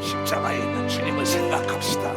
십자가에 있는 주님을 생각합시다.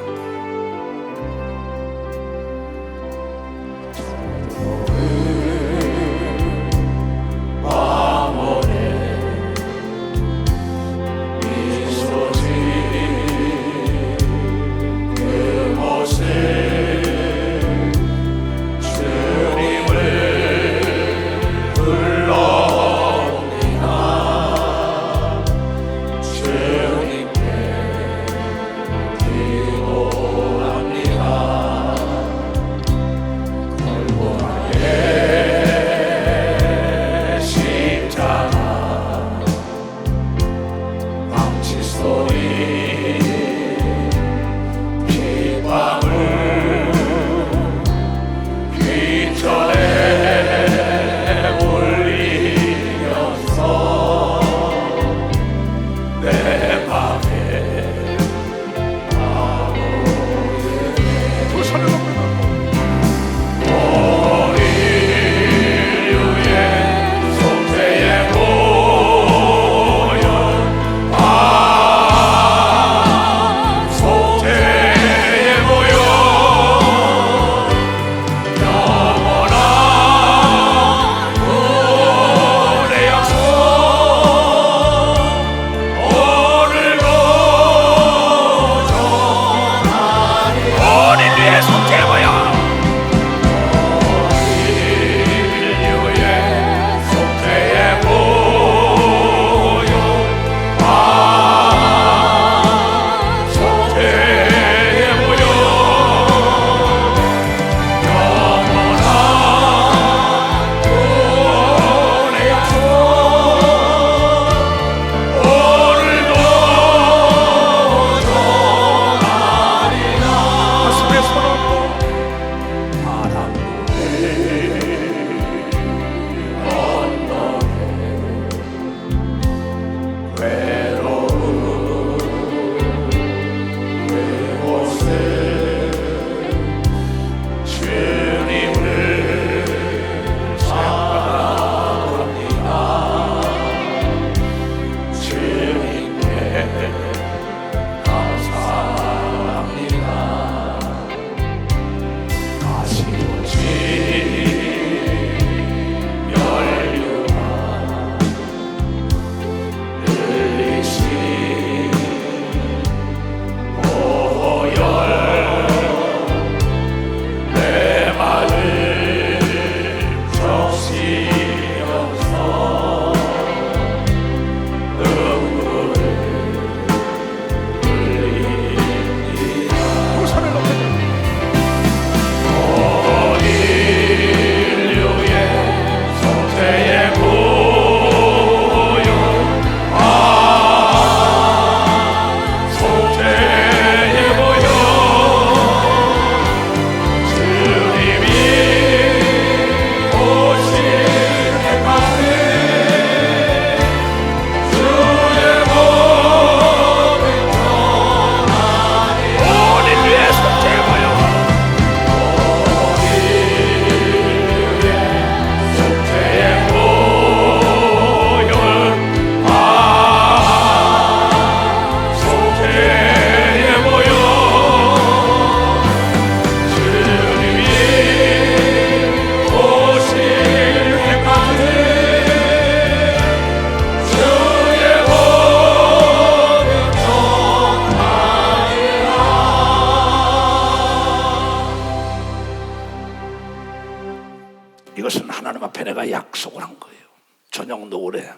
이것은 하나님 앞에 내가 약속을 한 거예요. 저녁 노을에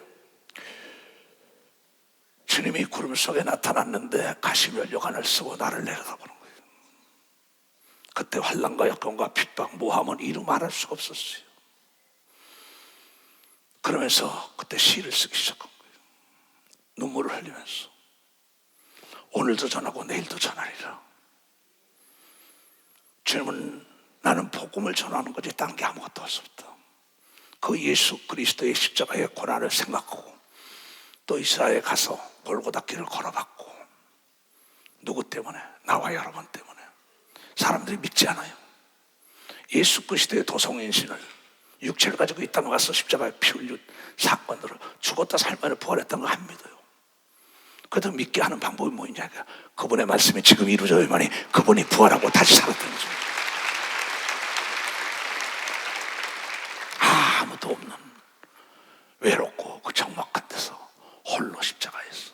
주님이 구름 속에 나타났는데 가시면류관을 쓰고 나를 내려다보는 거예요. 그때 환난과 역경과 핍박, 모함은 이루 말할 수가 없었어요. 그러면서 그때 시를 쓰기 시작한 거예요. 눈물을 흘리면서 오늘도 전하고 내일도 전하리라. 주님은 나는 복음을 전하는 거지 딴 게 아무것도 없었다. 그 예수 그리스도의 십자가의 고난을 생각하고 또 이스라엘에 가서 골고다 길을 걸어봤고, 누구 때문에? 나와 여러분 때문에. 사람들이 믿지 않아요. 예수 그리스도의 도성인신을 육체를 가지고 이 땅에 와서 십자가에 피 흘린 사건으로 죽었다 살만을 부활했다는 거 안 믿어요. 그래도 믿게 하는 방법이 뭐냐? 그분의 말씀이 지금 이루어져야만이 그분이 부활하고 다시 살았다는 거죠. 아무도 없는 외롭고 그 적막한 데서 홀로 십자가에서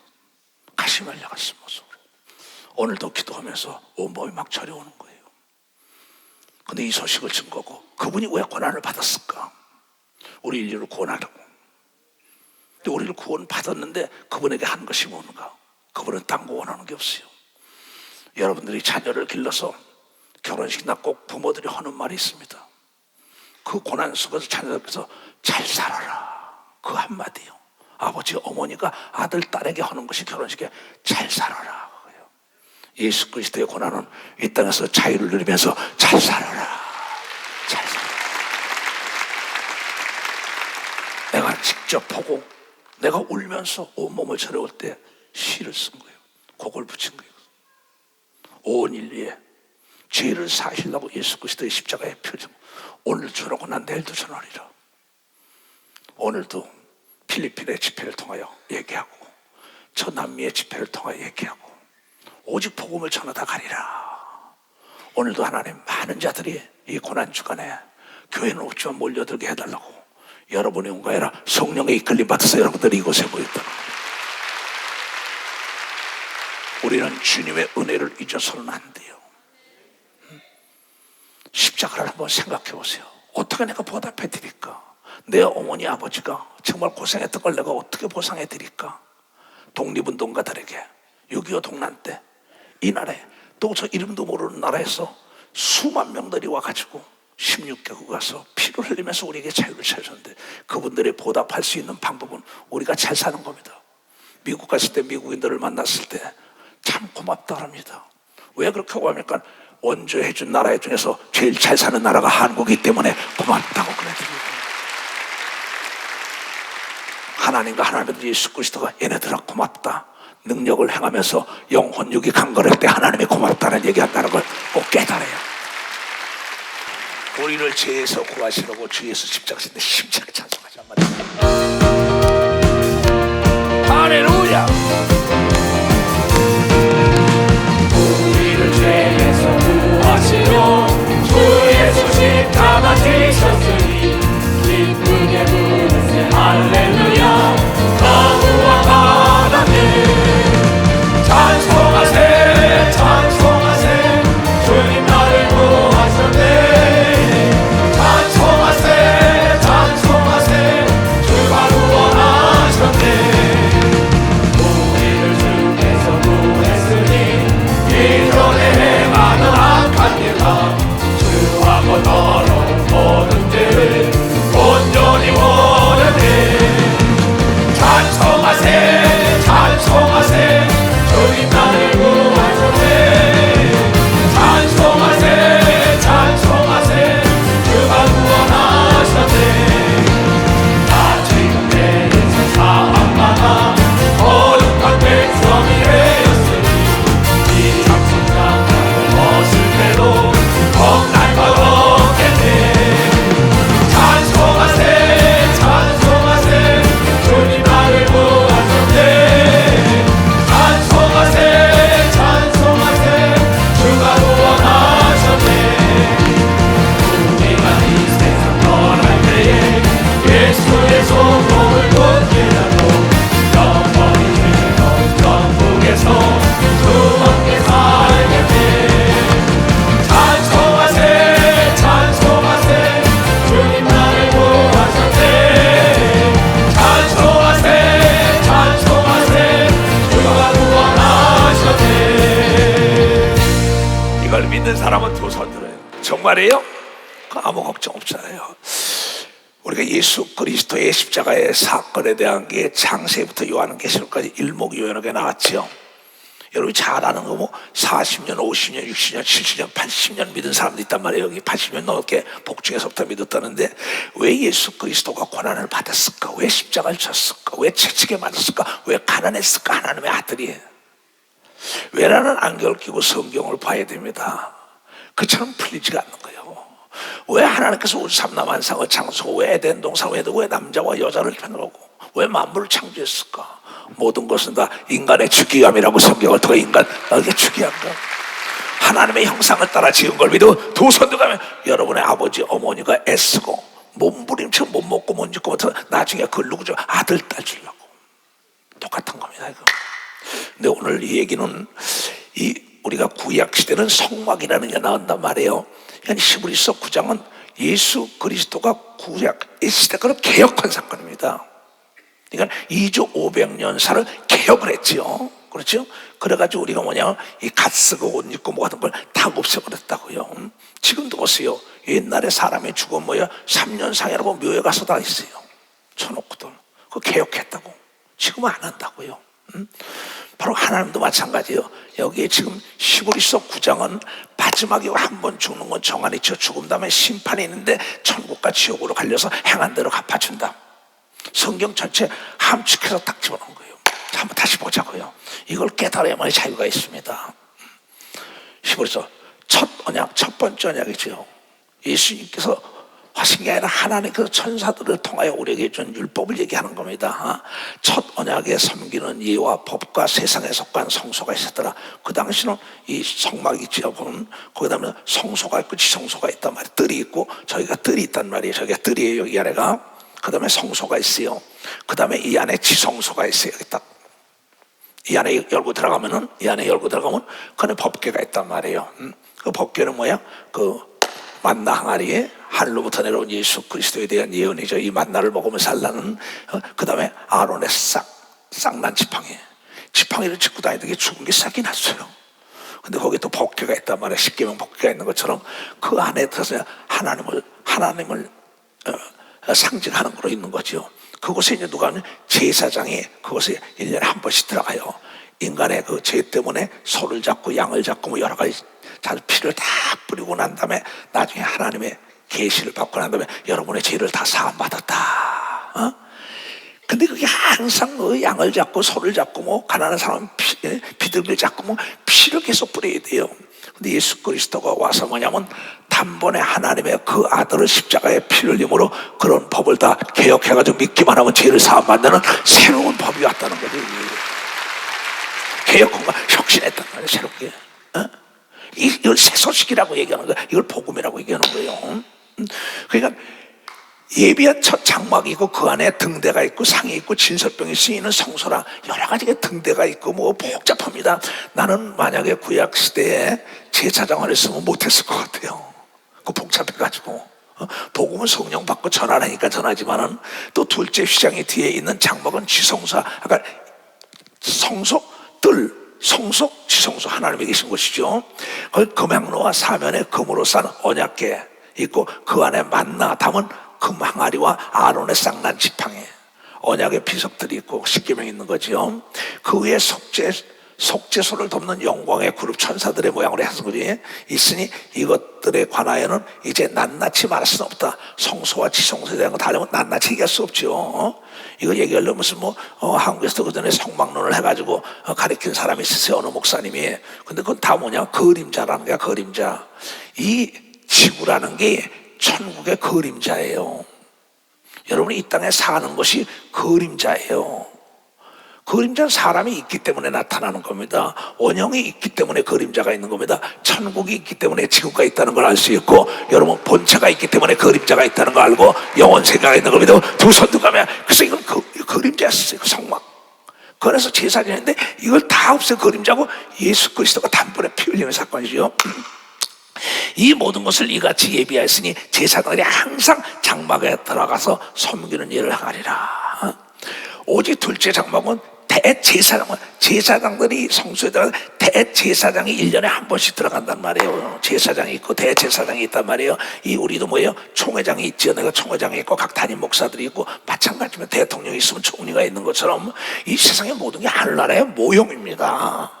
가시 말려갔은 모습으로 오늘도 기도하면서 온몸이 막 저려오는 거예요. 근데 이 소식을 증거고 그분이 왜 고난을 받았을까? 우리 인류를 구원하려고. 근데 우리를 구원받았는데 그분에게 한 것이 뭔가? 그분은 딴 거 원하는 게 없어요. 여러분들이 자녀를 길러서 결혼식 날 꼭 부모들이 하는 말이 있습니다. 그 고난 속에서 자녀들께서 잘 살아라, 그 한마디요. 아버지 어머니가 아들 딸에게 하는 것이 결혼식에 잘 살아라. 예수 그리스도의 고난은 이 땅에서 자유를 누리면서 잘 살아라, 잘 살아라. 내가 직접 보고 내가 울면서 온몸을 저려올 때 시를 쓴 거예요. 곡을 붙인 거예요. 온 인류에 죄를 사하시려고 예수 그리스도의 십자가의 표정. 오늘 저러고 난 내일도 저러리라. 오늘도 필리핀의 집회를 통하여 얘기하고 저 남미의 집회를 통하여 얘기하고 오직 복음을 전하다 가리라. 오늘도 하나님 많은 자들이 이 고난 주간에 교회는 없지만 몰려들게 해달라고 여러분이 온 거아니라 성령의 이끌림 받아서 여러분들이 이곳에 모였다. 우리는 주님의 은혜를 잊어서는 안 돼요. 십자가를 한번 생각해 보세요. 어떻게 내가 보답해 드릴까? 내 어머니 아버지가 정말 고생했던 걸 내가 어떻게 보상해 드릴까? 독립운동가들에게 6.25 동란 때 이날에 또 저 이름도 모르는 나라에서 수만 명들이 와가지고 16개국 가서 피를 흘리면서 우리에게 자유를 찾았는데 그분들이 보답할 수 있는 방법은 우리가 잘 사는 겁니다. 미국 갔을 때 미국인들을 만났을 때 참 고맙다 합니다. 왜 그렇게 하고 합니까? 원조해준 나라 중에서 제일 잘 사는 나라가 한국이기 때문에 고맙다고 그래드리고, 하나님과 하나님의 예수 그리스도가 얘네들아 고맙다, 능력을 행하면서 영혼 육이 강건할 때 하나님이 고맙다는 얘기한다는 걸 꼭 깨달아요. 우리를 죄에서 구하시려고 주 예수 십자가신데 심차게 찬송하지 않습니까? 할렐루야. 우리를 죄에서 구하시려 주 예수 십자가 지셨으니 기쁘게 부르세 할렐루야. 거부와 바다네 찬송하세 찬송하세 주님 나를 구하셨네. 찬송하세 찬송하세 주가 구원하셨네. 우리를 주께서 구했으니 이전에 행하는 악한 일과 주하고 더러운 모든 죄를 온전히 버렸네. 찬송하세 찬송하세 주님 나를 구하셨네. 찬송하세 찬송하세 주가 구원하셨네. 나 지금 내에서 사망마다 거룩한 백성이 되었으니 이 잡숫장을 벗을 때도 겁날 것 없겠네. 찬송하세 찬송하세 주님 나를 구하셨네. 찬송하세 찬송하세 주가 구원하셨네. 우리가 이 세상 떠날 때에 예수의 소동을 굳게라도 영원히 즐거운 천국에서 주 함께 살겠네. 찬송하세 찬송하세 주님 나를 구하셨네. 찬송하세 찬송하세 주가 구원하셨네. 이걸 믿는 사람은 두 손 들어요. 정말이에요? 아무 걱정 없잖아요. 우리가 예수 그리스도의 십자가의 사건에 대한 게 창세부터 요한계시록까지 일목요연하게 나왔죠. 여러분이 잘 아는 거 뭐 40년, 50년, 60년, 70년, 80년 믿은 사람도 있단 말이에요. 여기 80년 넘게 복중에서부터 믿었다는데 왜 예수 그리스도가 고난을 받았을까? 왜 십자가를 졌을까? 왜 채찍에 맞았을까? 왜 가난했을까? 하나님의 아들이. 왜라는 안경을 끼고 성경을 봐야 됩니다. 그처럼 풀리지가 않는 거예요. 왜 하나님께서 우리 삼남한상을 창조, 왜 에덴 동산, 왜 남자와 여자를 편하고 왜 만물을 창조했을까? 모든 것은 다 인간의 주기함이라고 성경을 통해 너에게 주기함과 하나님의 형상을 따라 지은 걸 믿고 두 손도 가면 여러분의 아버지 어머니가 애쓰고 몸부림쳐 못 먹고 못 입고 못해서 나중에 그걸 누구죠? 아들 딸 주려고. 똑같은 겁니다 이거. 근데 오늘 이 얘기는 우리가 구약 시대는 성막이라는 게 나온단 말이에요. 그러니까 히브리서 9장은 예수 그리스도가 구약 시대 거를 개혁한 사건입니다. 그러니까 2조 500년사를 개혁을 했지요. 그렇죠? 그래가지고 우리가 이 갓 쓰고 옷 입고 뭐 같은 걸 다 없애버렸다고요. 지금도 보세요. 옛날에 사람이 죽으면 3년 상이라고 묘에 가서 다 있어요. 쳐놓고들. 그거 개혁했다고. 지금은 안 한다고요. 바로 하나님도 마찬가지예요. 여기에 지금 히브리서 9장은 마지막에 한 번 죽는 건 정한이 쳐 죽은 다음에 심판이 있는데 천국과 지옥으로 갈려서 행한 대로 갚아준다. 성경 전체 함축해서 딱 집어넣은 거예요. 자, 한번 다시 보자고요. 이걸 깨달아야만 자유가 있습니다. 히브리서 첫 언약, 첫 번째 언약이죠. 예수님께서 하신 게 아니라 하나님께서 천사들을 통하여 우리에게 준 율법을 얘기하는 겁니다. 첫 언약에 섬기는 예와 법과 세상에 속한 성소가 있었더라. 그 당시는 이 성막이 있죠. 거기다 성소가 있고 지성소가 있단 말이에요. 뜰이 있고 저희가 뜰이 있단 말이에요. 저기가 뜰이에요. 이 안에가. 그 다음에 성소가 있어요. 그 다음에 이 안에 지성소가 있어요. 여기 딱. 이 안에 열고 들어가면 그 안에 법궤가 있단 말이에요. 그 법궤는 뭐야? 그 만나 항아리에 하늘로부터 내려온 예수 그리스도에 대한 예언이죠. 이 만나를 먹으면 살라는. 그 다음에 아론의 쌍난 지팡이를 짚고 다니던 게 죽은 게 싹이 났어요. 근데 거기에 또 법궤가 있단 말이에요. 십계명 법궤가 있는 것처럼 그 안에 들어서 하나님을 상징하는 거로 있는 거죠. 그곳에 이제 누가 하면 제사장이 그곳에 1년에 한 번씩 들어가요. 인간의 그 죄 때문에 소를 잡고 양을 잡고 뭐 여러 가지 피를 다 뿌리고 난 다음에 나중에 하나님의 계시를 받고 난 다음에 여러분의 죄를 다 사함받았다. 근데 그게 항상 양을 잡고 소를 잡고 뭐 가난한 사람은 비둘기를 잡고 뭐 피를 계속 뿌려야 돼요. 근데 예수 그리스도가 와서 뭐냐면 단번에 하나님의 그 아들을 십자가에 피를 흘림으로 그런 법을 다 개혁해가지고 믿기만 하면 죄를 사함받는 새로운 법이 왔다는 거죠. 개혁한 거 혁신했다는 거예요. 새롭게. 이걸 새 소식이라고 얘기하는 거예요. 이걸 복음이라고 얘기하는 거예요. 그러니까 예비한 첫 장막이 있고 그 안에 등대가 있고 상이 있고 진설병이 쓰이는 성소랑 여러 가지의 등대가 있고 뭐 복잡합니다. 나는 만약에 구약 시대에 제사장을 했으면 못했을 것 같아요. 그 복잡해가지고. 복음은 성령 받고 전하라니까 전하지만은 또 둘째 휘장이 뒤에 있는 장막은 지성소, 아까 성소, 성소, 지성소 하나님이 계신 곳이죠. 거기 금향로와 사면에 금으로 싼 언약궤 있고 그 안에 만나 담은 금 항아리와 아론의 쌍난 지팡이, 언약의 비석들이 있고 십계명이 있는 거죠. 그 위에 속죄소를 덮는 영광의 그룹 천사들의 모양으로 해석이 있으니 이것들에 관하여는 이제 낱낱이 말할 수는 없다. 성소와 지성소에 대한 거 다 하려면 낱낱이 얘기할 수 없죠. 이거 얘기하려면 무슨 한국에서도 그 전에 성막론을 해가지고 가르친 사람이 있었어요. 어느 목사님이. 근데 그건 다 뭐냐? 그림자라는 거야. 그림자. 이 지구라는 게 천국의 그림자예요. 여러분이 이 땅에 사는 것이 그림자예요. 그림자는 사람이 있기 때문에 나타나는 겁니다. 원형이 있기 때문에 그림자가 있는 겁니다. 천국이 있기 때문에 지구가 있다는 걸 알 수 있고, 여러분 본체가 있기 때문에 그림자가 있다는 걸 알고 영원 세계가 있는 겁니다. 두 손도 가면 그래서 이건 그림자였어요. 그 성막. 그래서 제사장인데 이걸 다 없애 그림자고 예수 그리스도가 단번에 피 흘리는 사건이죠. 이 모든 것을 이같이 예비하였으니 제사장들이 항상 장막에 들어가서 섬기는 일을 하리라. 오직 둘째 장막은 제사장들이 성소에 들어가서 대제사장이 1년에 한 번씩 들어간단 말이에요. 제사장이 있고 대제사장이 있단 말이에요. 우리도 뭐예요? 총회장이 있죠. 내가 총회장이 있고 각 담임 목사들이 있고 마찬가지면 대통령이 있으면 총리가 있는 것처럼 이 세상의 모든 게 하늘나라의 모형입니다.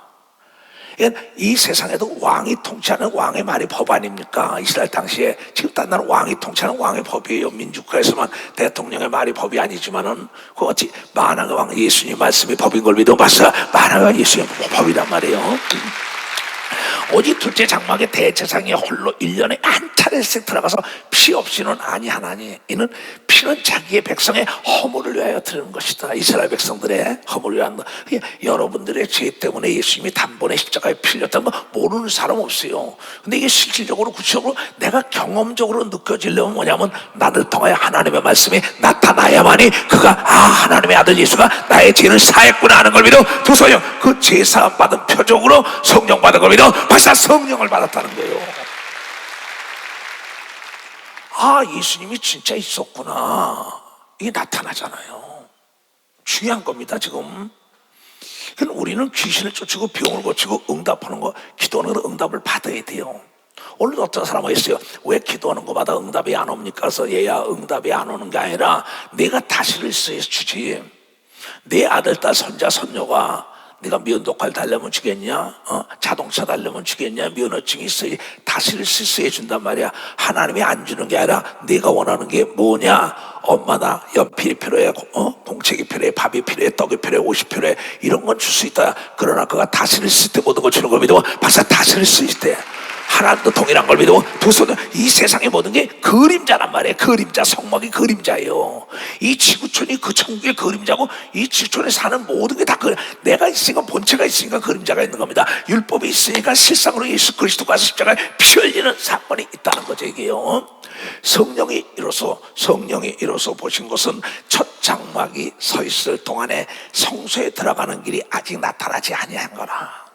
그러니까 이 세상에도 왕이 통치하는 왕의 말이 법 아닙니까? 이스라엘 당시에 지금 딴 나라 왕이 통치하는 왕의 법이에요. 민주국가에서만 대통령의 말이 법이 아니지만은 그 어찌 만왕의 왕 예수님 말씀이 법인 걸 믿어 봤어. 만왕의 왕 예수님 법이란 말이에요. 오직 둘째 장막의 대제사장이 홀로 1년에 한 차례씩 들어가서 피 없이는 아니하나니 이는 피는 자기의 백성의 허물을 위하여 드리는 것이다. 이스라엘 백성들의 허물을 위한 거. 여러분들의 죄 때문에 예수님이 단번에 십자가에 피 흘렸다는 거 모르는 사람 없어요. 근데 이게 실질적으로 구체적으로 내가 경험적으로 느껴지려면 뭐냐면 나를 통하여 하나님의 말씀이 나타나야만이 그가 하나님의 아들 예수가 나의 죄를 사했구나 하는 걸 믿어. 두서요 그 죄사함 받은 표적으로 성령 받은 걸 믿어. 벌써 성령을 받았다는 거예요. 예수님이 진짜 있었구나, 이게 나타나잖아요. 중요한 겁니다 지금. 우리는 귀신을 쫓고 병을 고치고 응답하는 거, 기도하는 거 응답을 받아야 돼요. 오늘 어떤 사람이 있어요. 왜 기도하는 것마다 응답이 안 옵니까? 그래서 얘야 응답이 안 오는 게 아니라 내가 다시를 주지. 내 아들, 딸, 손자, 손녀가 네가 면도칼 달려면 주겠냐? 자동차 달려면 주겠냐? 면허증이 있어야 다시를 쓰게 준단 말이야. 하나님이 안 주는 게 아니라 네가 원하는 게 뭐냐? 엄마 나 연필이 필요해, 공책이 필요해, 밥이 필요해, 떡이 필요해, 옷이 필요해, 이런 건 줄 수 있다. 그러나 그가 다시를 쓸 때 모든 걸 주는 걸 믿어. 박사 다시를 쓸 때 하나님도 동일한 걸 믿어. 두 손은 이 세상의 모든 게 그림자란 말이에요. 그림자, 성막이 그림자예요. 이 지구촌이 그 천국의 그림자고, 이 지구촌에 사는 모든 게 다 내가 있으니까, 본체가 있으니까 그림자가 있는 겁니다. 율법이 있으니까 실상으로 예수 그리스도가 십자가에 피 흘리는 사건이 있다는 거죠 이게요. 성령이 이로써 보신 것은 첫 장막이 서 있을 동안에 성소에 들어가는 길이 아직 나타나지 아니한 거라.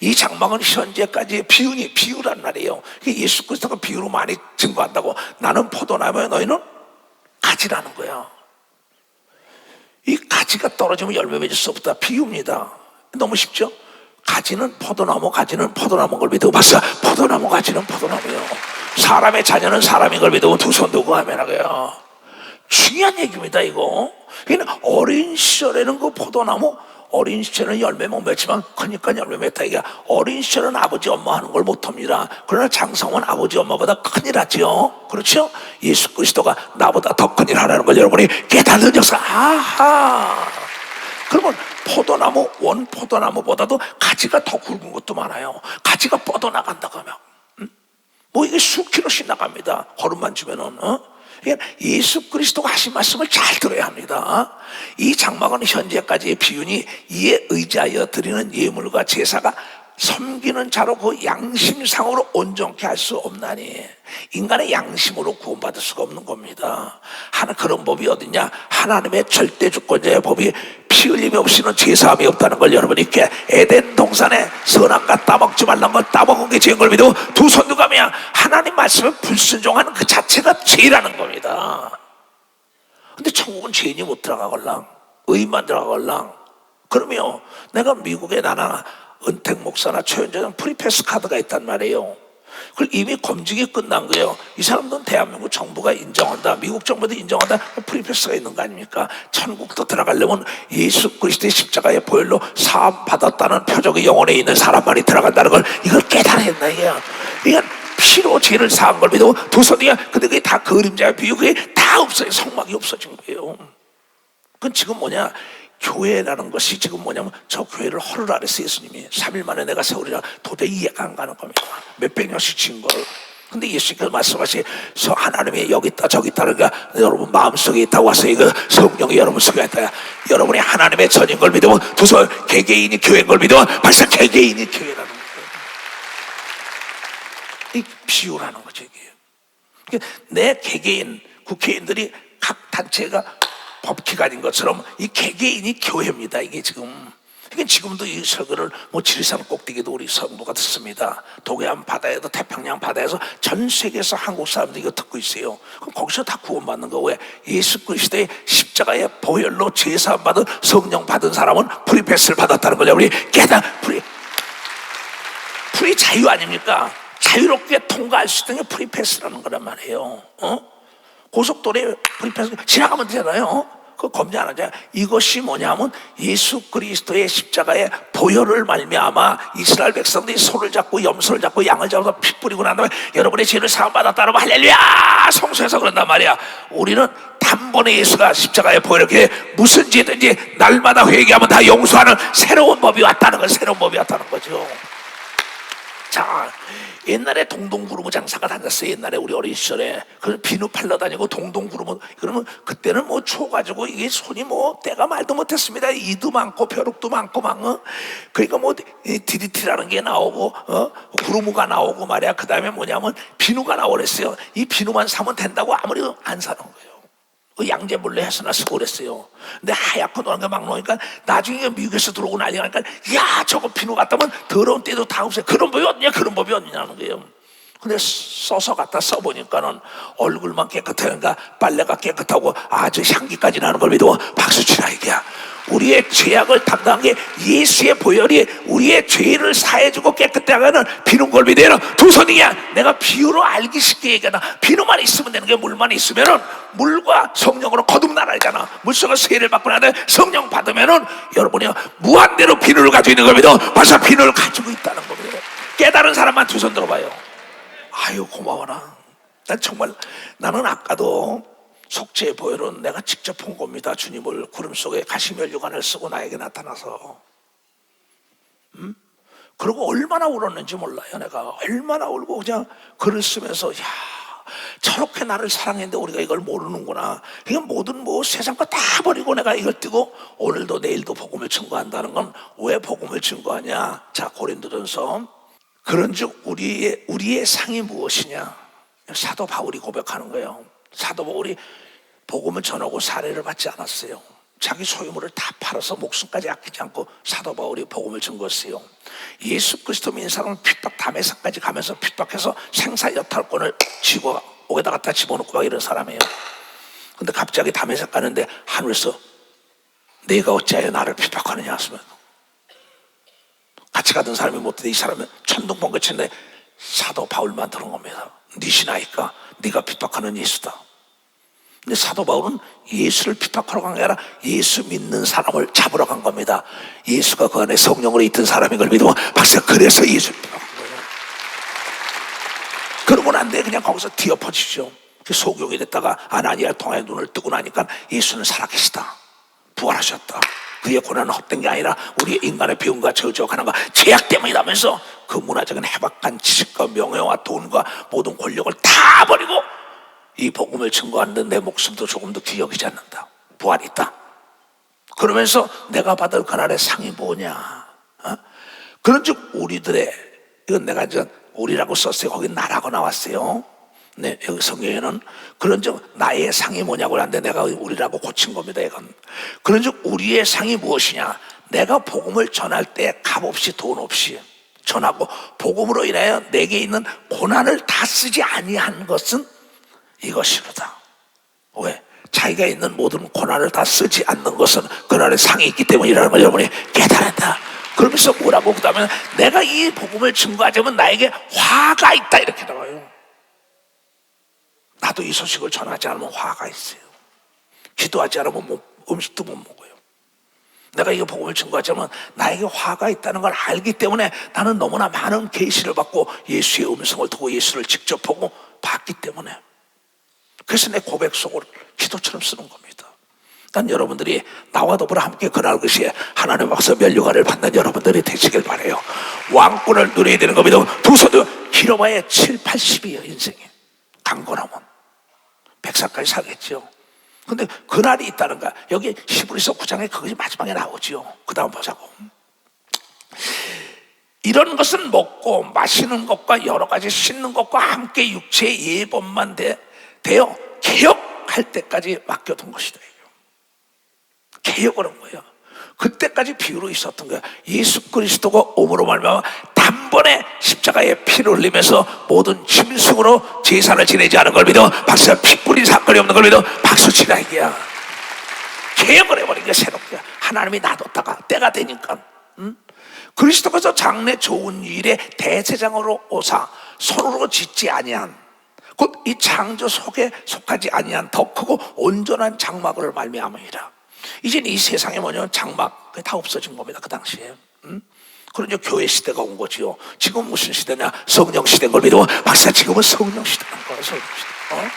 이 장막은 현재까지의 비유란 말이에요. 예수 그리스도가 비유로 많이 증거한다고. 나는 포도나무에 너희는 가지라는 거야. 이 가지가 떨어지면 열매 맺을 수 없다, 비유입니다. 너무 쉽죠? 가지는 포도나무, 가지는 포도나무인 걸 믿고 봤어. 포도나무, 가지는 포도나무예요. 사람의 자녀는 사람인 걸 믿고 두 손 두고 하면 하고요. 중요한 얘기입니다 이거. 어린 시절에는 그 포도나무, 어린 시절은 열매 못 맺지만 크니까 열매 맺다. 이게 어린 시절은 아버지 엄마 하는 걸 못합니다. 그러나 장성은 아버지 엄마보다 큰일 하죠. 그렇죠? 예수 그리스도가 나보다 더 큰일 하라는 걸 여러분이 깨닫는 역사. 그러면 포도나무, 원 포도나무보다도 가지가 더 굵은 것도 많아요. 가지가 뻗어나간다고 하면 뭐 이게 수킬로씩 나갑니다. 걸음만 주면은. 예수 그리스도가 하신 말씀을 잘 들어야 합니다. 이 장막은 현재까지의 비유니 이에 의지하여 드리는 예물과 제사가 섬기는 자로 그 양심상으로 온전케 할 수 없나니, 인간의 양심으로 구원받을 수가 없는 겁니다. 그런 법이 어딨냐? 하나님의 절대 주권자의 법이 피 흘림이 없이는 제사함이 없다는 걸 여러분이 있게. 에덴 동산에 선악과 따먹지 말란 걸 따먹은 게 죄인 걸 믿고 두 손 누가면 하나님 말씀에 불순종하는 그 자체가 죄라는 겁니다. 근데 천국은 죄인이 못 들어가걸랑, 의인만 들어가걸랑. 그러면 내가 미국에 나나 은택 목사나 최현재는 프리패스 카드가 있단 말이에요. 그걸 이미 검증이 끝난 거예요. 이 사람들은 대한민국 정부가 인정한다, 미국 정부도 인정한다, 프리패스가 있는 거 아닙니까? 천국도 들어가려면 예수 그리스도의 십자가의 보혈로 사함 받았다는 표적이 영혼에 있는 사람만이 들어간다는 걸, 이걸 깨달아야 된다 이게요. 이건 피로 죄를 사한 걸 믿고 두 손이야. 근데 그게 다 그림자의 비유, 그게 다 없어요. 성막이 없어진 거예요. 그건 지금 뭐냐? 교회라는 것이 지금 뭐냐면 저 교회를 허를 아래서 예수님이 3일 만에 내가 세우리라, 도저히 이해가 안 가는 겁니다. 몇백 년씩 진 걸. 근데 예수님께서 말씀하시 하나님이 여기 있다 저기 있다, 그러니까 여러분 마음속에 있다고 와서 이거 성령이 여러분 속에 있다. 여러분이 하나님의 전인 걸 믿으면 두서 개개인이 교회인 걸 믿으면 벌써 개개인이 교회라는 거예요. 이 비유라는 거죠 이게. 그러니까 내 개개인 국회의원들이 각 단체가 법기관인 것처럼 이 개개인이 교회입니다 이게 지금. 그러니까 지금도 이 설교를 지리산 꼭대기도 우리 성도가 듣습니다. 동해안 바다에도 태평양 바다에서 전 세계에서 한국 사람들이 이거 듣고 있어요. 그럼 거기서 다 구원받는 거. 왜? 예수 그리스도의 십자가의 보혈로 제사함 받은 성령 받은 사람은 프리패스를 받았다는 거죠. 우리 프리 자유 아닙니까? 자유롭게 통과할 수 있는 게 프리패스라는 거란 말이에요. 고속도로에 프리패스 지나가면 되잖아요. 그거 검증 안 하잖아요. 이것이 뭐냐면 예수 그리스도의 십자가의 보혈을 말미암아 이스라엘 백성들이 소를 잡고 염소를 잡고 양을 잡아서 피 뿌리고 난 다음에 여러분의 죄를 사함받았다는 거 할렐루야 성소에서 그런단 말이야. 우리는 단번에 예수가 십자가의 보혈을 이렇게 무슨 죄든지 날마다 회개하면 다 용서하는 새로운 법이 왔다는 거, 새로운 법이 왔다는 거죠. 자, 옛날에 동동구르무 장사가 다녔어요. 옛날에 우리 어린 시절에. 그래서 비누 팔러 다니고 동동구르무. 그러면 그때는 뭐 추워가지고 이게 손이 뭐 때가 말도 못했습니다. 이도 많고 벼룩도 많고 막. 그러니까 뭐 DDT라는 게 나오고 구르무가 나오고 말이야. 그 다음에 뭐냐면 비누가 나오랬어요. 이 비누만 사면 된다고 아무리 안 사는 거예요. 양재물로 해서나 쓰고 그랬어요. 근데 하얗고 노란 게 막 나오니까 나중에 미국에서 들어오고 난리가 나니까 야 저거 비누 갖다 면 더러운 때도 다 없어요. 그런 법이 어디냐 그런 법이 어디냐는 거예요. 근데 써서 갖다 써보니까는 얼굴만 깨끗하니까 빨래가 깨끗하고 아주 향기까지 나는 걸 믿어 박수 치라 이게야. 우리의 죄악을 담당한 게 예수의 보혈이 우리의 죄를 사해주고 깨끗하게 하는 비누 걸 믿어요. 두 손이야. 내가 비유로 알기 쉽게 얘기하나 비누만 있으면 되는 게 물만 있으면은 물과 성령으로 거듭나라잖아. 물속에 세례를 받고 나서 성령 받으면은 여러분이 무한대로 비누를 가지고 있는 걸 믿어. 벌써 비누를 가지고 있다는 겁니다. 깨달은 사람만 두 손 들어봐요. 아유 고마워라. 난 정말 나는 아까도 속죄의 보혈은 내가 직접 본 겁니다. 주님을 구름 속에 가시면류관을 쓰고 나에게 나타나서 그리고 얼마나 울었는지 몰라요. 내가 얼마나 울고 그냥 글을 쓰면서 야 저렇게 나를 사랑했는데 우리가 이걸 모르는구나. 그냥 모든 뭐 세상 거 다 버리고 내가 이걸 뜨고 오늘도 내일도 복음을 증거한다는 건 왜 복음을 증거하냐. 자 고린도전서 그런즉 우리의 상이 무엇이냐. 사도 바울이 고백하는 거예요. 사도 바울이 복음을 전하고 사례를 받지 않았어요. 자기 소유물을 다 팔아서 목숨까지 아끼지 않고 사도 바울이 복음을 증거했어요. 예수 그리스도 믿는 사람은 핍박 담에사까지 가면서 핍박해서 생사여탈권을 쥐고 옥에다 갖다 집어넣고 막 이런 사람이에요. 근데 갑자기 담에사 가는데 하늘에서 네가 어찌하여 나를 핍박하느냐 하시면 같이 가던 사람이 못되는데 이 사람은 천둥번개쳤는데 사도 바울만 들은 겁니다. 네 신하니까 네가 핍박하는 예수다. 근데 사도 바울은 예수를 핍박하러 간 게 아니라 예수 믿는 사람을 잡으러 간 겁니다. 예수가 그 안에 성령으로 있던 사람인 걸 믿으면 박사 그래서 예수를 핍박한 거예요. 그러고 난 뒤에 그냥 거기서 뒤엎어지죠. 소경이 됐다가 아나니아 통하여 눈을 뜨고 나니까 예수는 살아계시다. 부활하셨다. 그의 고난은 헛된 게 아니라 우리의 인간의 비움과 저주와 가난과 죄악 때문이라면서 그 문화적인 해박한 지식과 명예와 돈과 모든 권력을 다 버리고 이 복음을 증거하는데 내 목숨도 조금도 귀여기지 않는다. 부활이 있다. 그러면서 내가 받을 그날의 상이 뭐냐. 그런즉 우리들의 이건 내가 이제 우리라고 썼어요. 거기 나라고 나왔어요. 네, 여기 성경에는 그런즉 나의 상이 뭐냐고 하는데 내가 우리라고 고친 겁니다. 이건 그런즉 우리의 상이 무엇이냐. 내가 복음을 전할 때 값없이 돈 없이 전하고 복음으로 인하여 내게 있는 고난을 다 쓰지 아니한 것은 이것이로다. 왜? 자기가 있는 모든 고난을 다 쓰지 않는 것은 그날의 상이 있기 때문이라는 걸 여러분이 깨달았다. 그러면서 뭐라고 그 다음에 내가 이 복음을 증거하자면 나에게 화가 있다 이렇게 나와요. 나도 이 소식을 전하지 않으면 화가 있어요. 기도하지 않으면 음식도 못 먹어요. 내가 이 복음을 증거하자면 나에게 화가 있다는 걸 알기 때문에 나는 너무나 많은 계시를 받고 예수의 음성을 듣고 예수를 직접 보고 봤기 때문에 그래서 내 고백 속을 기도처럼 쓰는 겁니다. 난 여러분들이 나와 더불어 함께 그날 것이 하나님 앞에서 면류관을 받는 여러분들이 되시길 바라요. 왕권을 누려야 되는 겁니다. 두 손도 길어봐야 7, 80이에요 인생이. 강건하면 100살까지 살겠죠. 근데 그날이 있다는 거야. 여기 히브리서 9장에 그것이 마지막에 나오죠. 그 다음 보자고. 이런 것은 먹고 마시는 것과 여러 가지 씻는 것과 함께 육체의 예법만 되어 개혁할 때까지 맡겨둔 것이다. 개혁을 한 거예요. 그때까지 비유로 있었던 거야. 예수 그리스도가 오므로 말미암아 단번에 십자가에 피를 흘리면서 모든 짐승으로 제사를 지내지 않은 걸 믿어 박수. 피 뿌린 사건이 없는 걸 믿어 박수 치라 이게야. 개혁을 해버린 게 새롭게 하나님이 놔뒀다가 때가 되니까 그리스도께서 장래 좋은 일에 대제장으로 오사 손으로 짓지 아니한 곧 이 창조 속에 속하지 아니한 더 크고 온전한 장막을 말미암으리라. 이제 이 세상에 뭐냐면 장막 그게 다 없어진 겁니다. 그 당시에. 그런 교회 시대가 온 거지요. 지금 무슨 시대냐? 성령 시대인 걸 믿어 박사. 지금은 성령 시대인 거야. 성령 시대.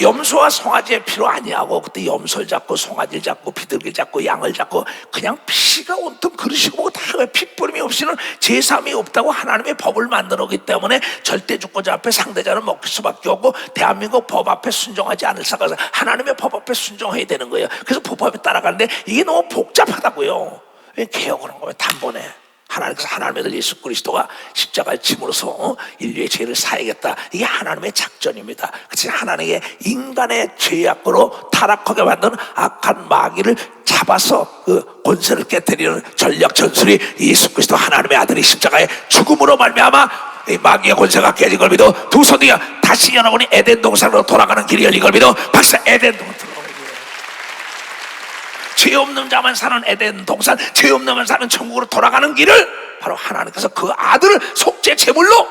염소와 송아지의 피로 아니하고, 그때 염소를 잡고 송아지를 잡고 비둘기 잡고 양을 잡고 그냥 피가 온통 그릇이고 다 핏부림이 없이는 제삼이 없다고 하나님의 법을 만들었기 때문에 절대 주권자 앞에 상대자는 먹힐 수밖에 없고 대한민국 법 앞에 순종하지 않을 사가 하나님의 법 앞에 순종해야 되는 거예요. 그래서 법 앞에 따라가는데 이게 너무 복잡하다고요. 개혁을 한 거예요. 단번에 하나님께서 하나님의 아들 예수 그리스도가 십자가에 짐으로써 인류의 죄를 사야겠다. 이게 하나님의 작전입니다. 그래서 하나님의 인간의 죄악으로 타락하게 만든 악한 마귀를 잡아서 그 권세를 깨뜨리는 전략 전술이 예수 그리스도 하나님의 아들이 십자가의 죽음으로 말미암아 이 마귀의 권세가 깨진 걸 믿어 두 손 뒤에 다시 여러분이 에덴 동산으로 돌아가는 길이 열린 걸 믿어 박사 에덴 동산 들어가는 길이에요. 죄 없는 자만 사는 에덴 동산, 죄 없는 자만 사는 천국으로 돌아가는 길을 바로 하나님께서 그 아들을 속죄 제물로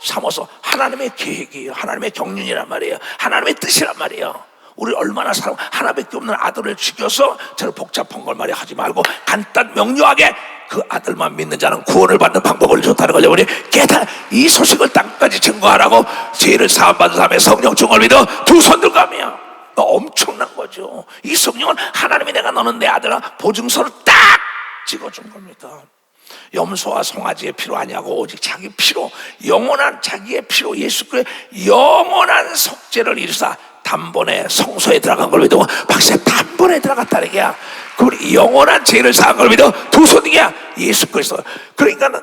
삼아서 하나님의 계획이에요. 하나님의 경륜이란 말이에요. 하나님의 뜻이란 말이에요. 우리 얼마나 사랑, 하나밖에 없는 아들을 죽여서 저를 복잡한 걸 말이야 하지 말고 간단 명료하게 그 아들만 믿는 자는 구원을 받는 방법을 줬다는 거죠. 우리 깨달 이 소식을 땅까지 증거하라고 죄를 사함받은 사람의 성령 중을 믿어 두 손 들고 가며 엄청난 거죠. 이 성령은 하나님이 내가 너는 내 아들아 보증서를 딱 찍어준 겁니다. 염소와 송아지의 피로 아니하고 오직 자기 피로 영원한 자기의 피로 예수 그리스도의 영원한 속죄를 이루사 단번에 성소에 들어간 걸 믿어 박사 단번에 들어갔다는 게야. 그 영원한 죄를 사한 걸 믿어 두 손이야 예수 그리스도. 그러니까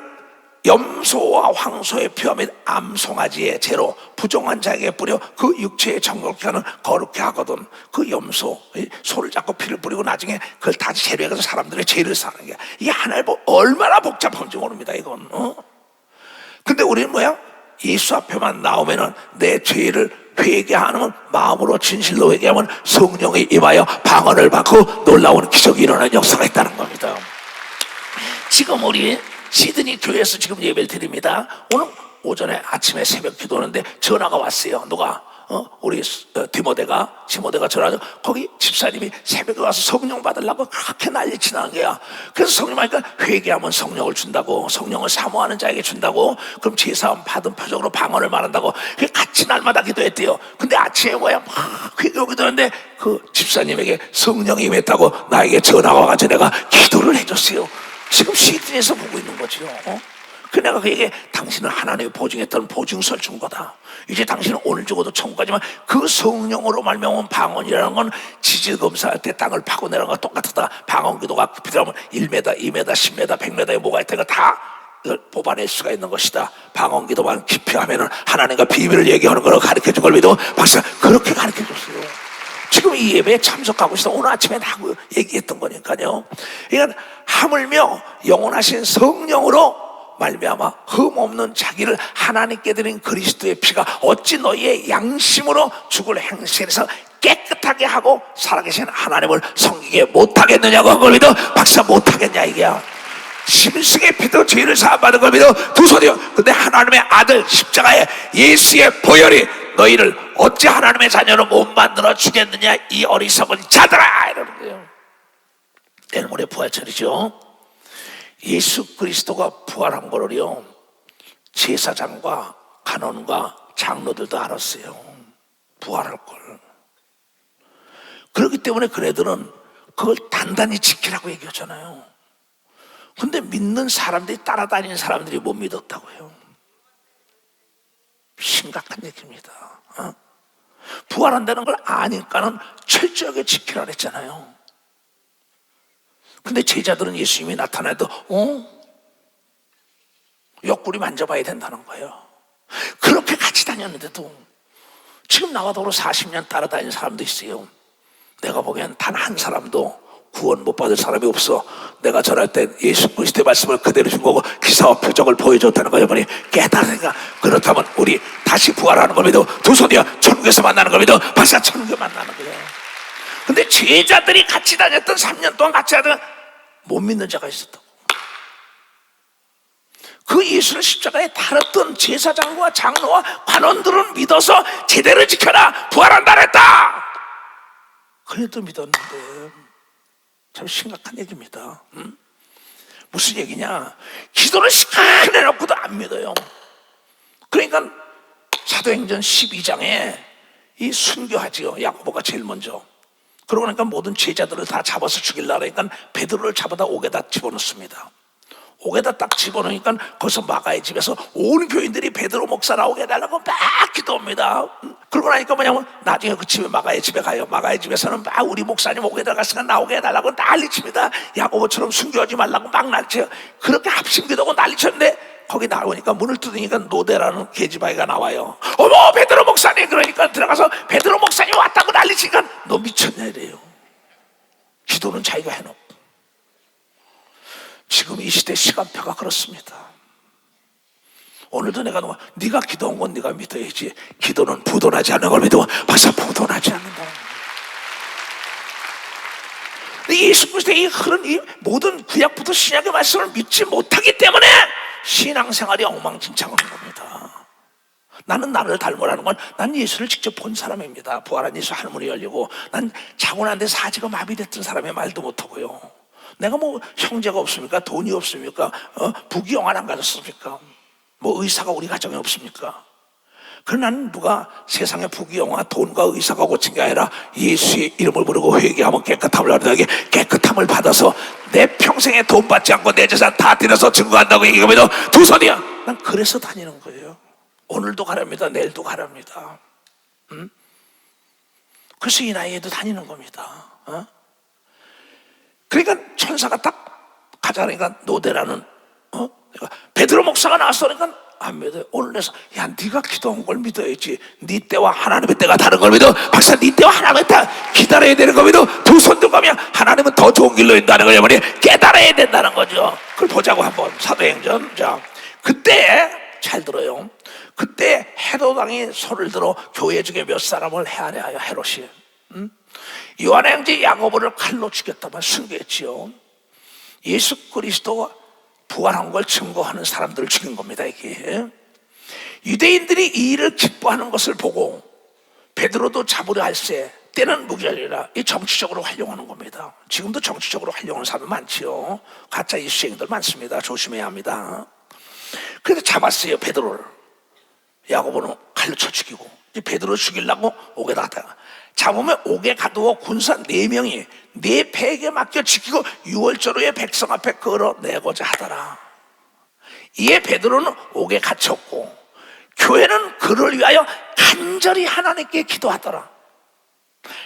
염소와 황소의 피와 및 암송아지의 죄로 부정한 자에게 뿌려 그 육체의 정결케 하는 거룩케 하거든. 그 염소 소를 잡고 피를 뿌리고 나중에 그걸 다시 재료해서 사람들의 죄를 사는 게 이게 하나의 얼마나 복잡한지 모릅니다 이건. 근데 우리는 뭐야? 예수 앞에만 나오면은 내 죄를 회개하는 마음으로 진실로 회개하면 성령이 임하여 방언을 받고 놀라운 기적이 일어나는 역사가 있다는 겁니다. 지금 우리 시드니 교회에서 지금 예배를 드립니다. 오늘 오전에 아침에 새벽 기도하는데 전화가 왔어요. 누가 우리 디모데가 전화해서 거기 집사님이 새벽에 와서 성령 받으려고 그렇게 난리치는 거야. 그래서 성령 하니까 회개하면 성령을 준다고, 성령을 사모하는 자에게 준다고, 그럼 제사함 받은 표적으로 방언을 말한다고 같이 날마다 기도했대요. 근데 아침에 뭐야 막 회개하고 기도하는데 그 집사님에게 성령이 임했다고 나에게 전화가 와가지고 내가 기도를 해줬어요. 지금 시드니에서 보고 있는 거죠. 그 내가 그에게 당신은 하나님이 보증했던 보증서를 준 거다. 이제 당신은 오늘 죽어도 천국 가지만 그 성령으로 말미암은 방언이라는 건 지질 검사할 때 땅을 파고 내려간 거와 똑같다. 방언 기도가 필요하면 1m, 2m, 10m, 100m에 뭐가 있다는 거 다 뽑아낼 수가 있는 것이다. 방언 기도만 깊이 하면은 하나님과 비밀을 얘기하는 걸 가르쳐 준 걸 믿어 박사 그렇게 가르쳐 줬어요. 지금 이 예배에 참석하고 있어. 오늘 아침에 다 얘기했던 거니까요. 이건 하물며 영원하신 성령으로 말미암아 흠없는 자기를 하나님께 드린 그리스도의 피가 어찌 너희의 양심으로 죽을 행실에서 깨끗하게 하고 살아계신 하나님을 섬기게 못하겠느냐고 한 걸 믿어 박사 못하겠냐 이게야. 심승의 피도 죄를 사함받은 걸 믿어 두 손이요. 근데 하나님의 아들 십자가에 예수의 보혈이 너희를 어찌 하나님의 자녀로 못 만들어 주겠느냐 이 어리석은 자들아 이러는 거예요. 내일 모레 부활절이죠. 예수 그리스도가 부활한 거를요 제사장과 간원과 장로들도 알았어요. 부활할 걸. 그렇기 때문에 그네들은 그걸 단단히 지키라고 얘기하잖아요. 근데 믿는 사람들이 따라다니는 사람들이 못 믿었다고요. 심각한 얘기입니다. 부활한다는 걸 아니까는 철저하게 지키라 그랬잖아요. 근데 제자들은 예수님이 나타나도 옆구리 만져봐야 된다는 거예요. 그렇게 같이 다녔는데도 지금 나와 더불어 40년 따라다니는 사람도 있어요. 내가 보기엔 단 한 사람도 구원 못 받을 사람이 없어. 내가 전할 때 예수 그리스도의 말씀을 그대로 준 거고 기사와 표적을 보여줬다는 거예요. 여러분이 깨달으니까 그렇다면 우리 다시 부활하는 걸 믿어 두 손이야 천국에서 만나는 걸 믿어 박사 천국에 만나는 거예요. 근데 제자들이 같이 다녔던 3년 동안 같이 하던 못 믿는 자가 있었다고. 그 예수를 십자가에 달았던 제사장과 장로와 관원들은 믿어서 제대로 지켜라 부활한다 그랬다. 그래도 믿었는데 참 심각한 얘기입니다. 무슨 얘기냐? 기도를 시간 해놓고도 안 믿어요. 그러니까 사도행전 12장에 이 순교하지요. 야고보가 제일 먼저. 그러고 나니까 모든 제자들을 다 잡아서 죽이려고 하니까 베드로를 잡아다 옥에다 집어넣습니다. 옥에다 딱 집어넣으니까 거기서 마가의 집에서 온 교인들이 베드로 목사 나오게 해달라고 막 기도합니다. 그러고 나니까 뭐냐면 나중에 그 집에 마가의 집에 가요. 마가의 집에서는 막 우리 목사님 옥에 들어갔으니까 나오게 해달라고 난리칩니다. 야고보처럼 순교하지 말라고 막 난리쳐요. 그렇게 합심기도하고 난리쳤는데 거기 나오니까 문을 뜯으니까 노대라는 계집아이가 나와요. 어머 베드로 목사님. 그러니까 들어가서 베드로 목사님 왔다고 난리치니까 너 미쳤냐 이래요. 기도는 자기가 해놓고. 지금 이 시대 시간표가 그렇습니다. 오늘도 내가 네가 기도한 건 네가 믿어야지. 기도는 부도나지 않는 걸 믿어. 벌써 부도나지 않는다. 예수 그리스도의 이 흐른 이 모든 구약부터 신약의 말씀을 믿지 못하기 때문에 신앙생활이 엉망진창한 겁니다. 나는 나를 닮으라는 건 난 예수를 직접 본 사람입니다. 부활한 예수 할머니 열리고 난 자고 난 데 사지가 마비됐던 사람의 말도 못하고요. 내가 뭐 형제가 없습니까? 돈이 없습니까? 부귀 영화 안 가졌습니까? 뭐 의사가 우리 가정에 없습니까? 그러나 나는 누가 세상의 부귀 영화 돈과 의사가 고친 게 아니라 예수의 이름을 부르고 회개하면 깨끗함을 얻어야게 깨끗함을 받아서 내 평생에 돈 받지 않고 내 재산 다 드려서 증거한다고 얘기하면 두 손이야. 난 그래서 다니는 거예요. 오늘도 가랍니다. 내일도 가랍니다. 그래서 이 나이에도 다니는 겁니다. 그러니까 천사가 딱 가자니까 노대라는 베드로 목사가 나왔으니까 안 믿어요. 오늘 내서 야 네가 기도한 걸 믿어야지. 네 때와 하나님의 때가 다른 걸 믿어. 박사 네 때와 하나님의 때 기다려야 되는 거 믿어. 두 손 들고 가면 하나님은 더 좋은 길로 인도하는 거냐 말이야. 깨달아야 된다는 거죠. 그걸 보자고 한번 사도행전. 자 그때 잘 들어요. 그때 헤롯 왕이 손을 들어 교회 중에 몇 사람을 해하려 헤롯이 요한의 형제 야고보를 칼로 죽였다만 순교했지요. 예수 그리스도가 부활한 걸 증거하는 사람들을 죽인 겁니다. 이게 유대인들이 이 일을 기뻐하는 것을 보고 베드로도 잡으려 할세 때는 무기하리라. 이 정치적으로 활용하는 겁니다. 지금도 정치적으로 활용하는 사람 많지요. 가짜 예수쟁이들 많습니다. 조심해야 합니다. 그래서 잡았어요. 베드로를. 야고보는 칼로 쳐 죽이고 이제 베드로 죽이려고 옥에다 하다가 잡으면 옥에 가두어 군사 4명이 네 패에게 맡겨 지키고 6월절호에 백성 앞에 걸어내고자 하더라. 이에 베드로는 옥에 갇혔고 교회는 그를 위하여 간절히 하나님께 기도하더라.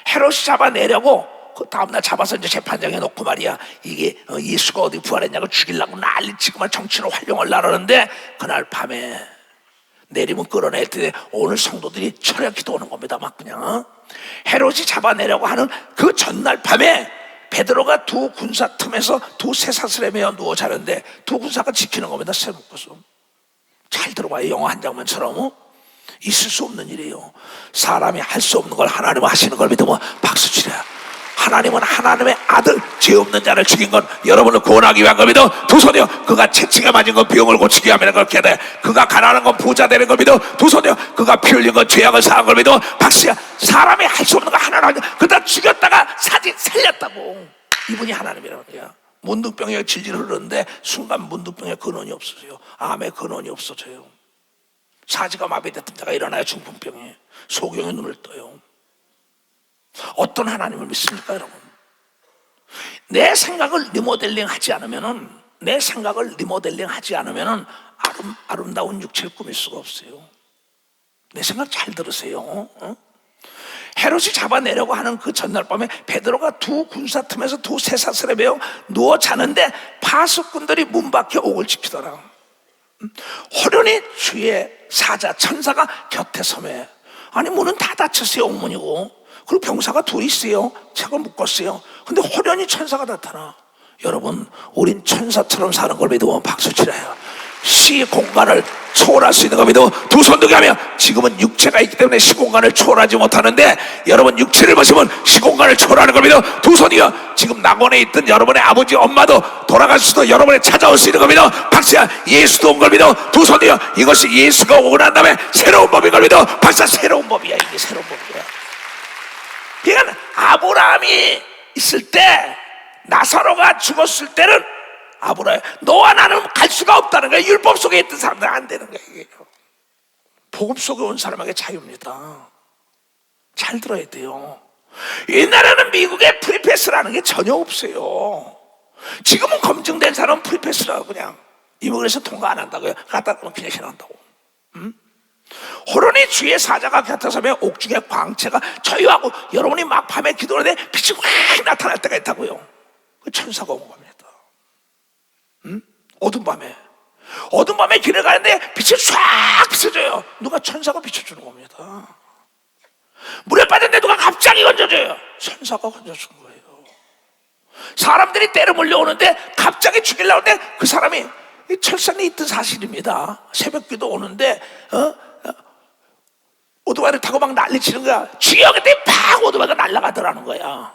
헤롯이 잡아내려고 그 다음날 잡아서 이제 재판장에 놓고 말이야. 이게 예수가 어디 부활했냐고 죽이려고 난리치고만 정치로 활용을 하려는데 그날 밤에 내리면 끌어낼 때 오늘 성도들이 철야 기도하는 겁니다. 막 그냥 헤롯이 잡아내려고 하는 그 전날 밤에 베드로가 두 군사 틈에서 두 쇠사슬에 매어 누워 자는데 두 군사가 지키는 겁니다. 쇠 묶어서. 잘 들어봐요. 영화 한 장면처럼. 있을 수 없는 일이에요. 사람이 할 수 없는 걸 하나님은 하시는 걸 믿으면 박수 치래요. 하나님은 하나님의 아들 죄 없는 자를 죽인 건 여러분을 구원하기 위한 겁니다. 두 손이요. 그가 채찍에 맞은 건 병을 고치기 위함이라는 걸 깨달아. 그가 가난한 건 부자 되는 걸 믿어. 두 손이요. 그가 피 흘린 건 죄악을 사한 걸 믿어. 박수야. 사람이 할 수 없는 거 하나님 그다 죽였다가 살렸다고. 이분이 하나님이라는 거야. 문둥병에 질질 흐르는데 순간 문둥병에 근원이 없어져요. 암에 근원이 없어져요. 사지가 마비됐던 자가 일어나요. 중풍병에 소경의 눈을 떠요. 어떤 하나님을 믿습니까, 여러분? 내 생각을 리모델링 하지 않으면은 아름다운 육체를 꾸밀 수가 없어요. 내 생각 잘 들으세요. 헤롯이 잡아내려고 하는 그 전날 밤에 베드로가 두 군사 틈에서 두 쇠사슬에 매어 누워 자는데 파수꾼들이 문 밖에 옥을 지키더라. 호련히 주의 사자 천사가 곁에 서매. 아니 문은 다 닫혔어요. 옥문이고. 그리고 병사가 둘이 있어요. 책을 묶었어요. 근데 호련히 천사가 나타나. 여러분 우린 천사처럼 사는 걸 믿으면 박수치라요. 시공간을 초월할 수 있는 걸 믿으면 두 손 두게 하면 지금은 육체가 있기 때문에 시공간을 초월하지 못하는데 여러분 육체를 보시면 시공간을 초월하는 걸 믿어. 두 손이요. 지금 낙원에 있던 여러분의 아버지 엄마도 돌아갈 수도 여러분에 찾아올 수 있는 걸 믿어. 박수야. 예수도 온 걸 믿어. 두 손이요. 이것이 예수가 오고 난 다음에 새로운 법인 걸 믿어. 박수야. 새로운 법이야. 이게 새로운 법이야. 그러니까 아브라함이 있을 때 나사로가 죽었을 때는 아브라함 너와 나는 갈 수가 없다는 거야. 율법 속에 있던 사람들은 안 되는 거야. 이게 복음 속에 온 사람에게 자유입니다. 잘 들어야 돼요. 옛날에는 미국에 프리패스라는 게 전혀 없어요. 지금은 검증된 사람은 프리패스라고 그냥 이민에서 통과 안 한다고요. 갖다 놓으면 그냥 지난다고. 호련히 주의 사자가 곁에서며 옥중의 광채가 저희하고 여러분이 막 밤에 기도하는데 빛이 확 나타날 때가 있다고요. 그 천사가 온 겁니다. 어두운 밤에 길을 가는데 빛이 쫙 비춰져요. 누가 천사가 비춰주는 겁니다. 물에 빠졌는데 누가 갑자기 건져줘요. 천사가 건져준 거예요. 사람들이 때려 몰려오는데 갑자기 죽이려고 하는데 그 사람이 철산에 있던 사실입니다. 새벽기도 오는데 오토바이를 타고 막 난리치는 거야. 주여, 그때 팍 오토바이가 날아가더라는 거야.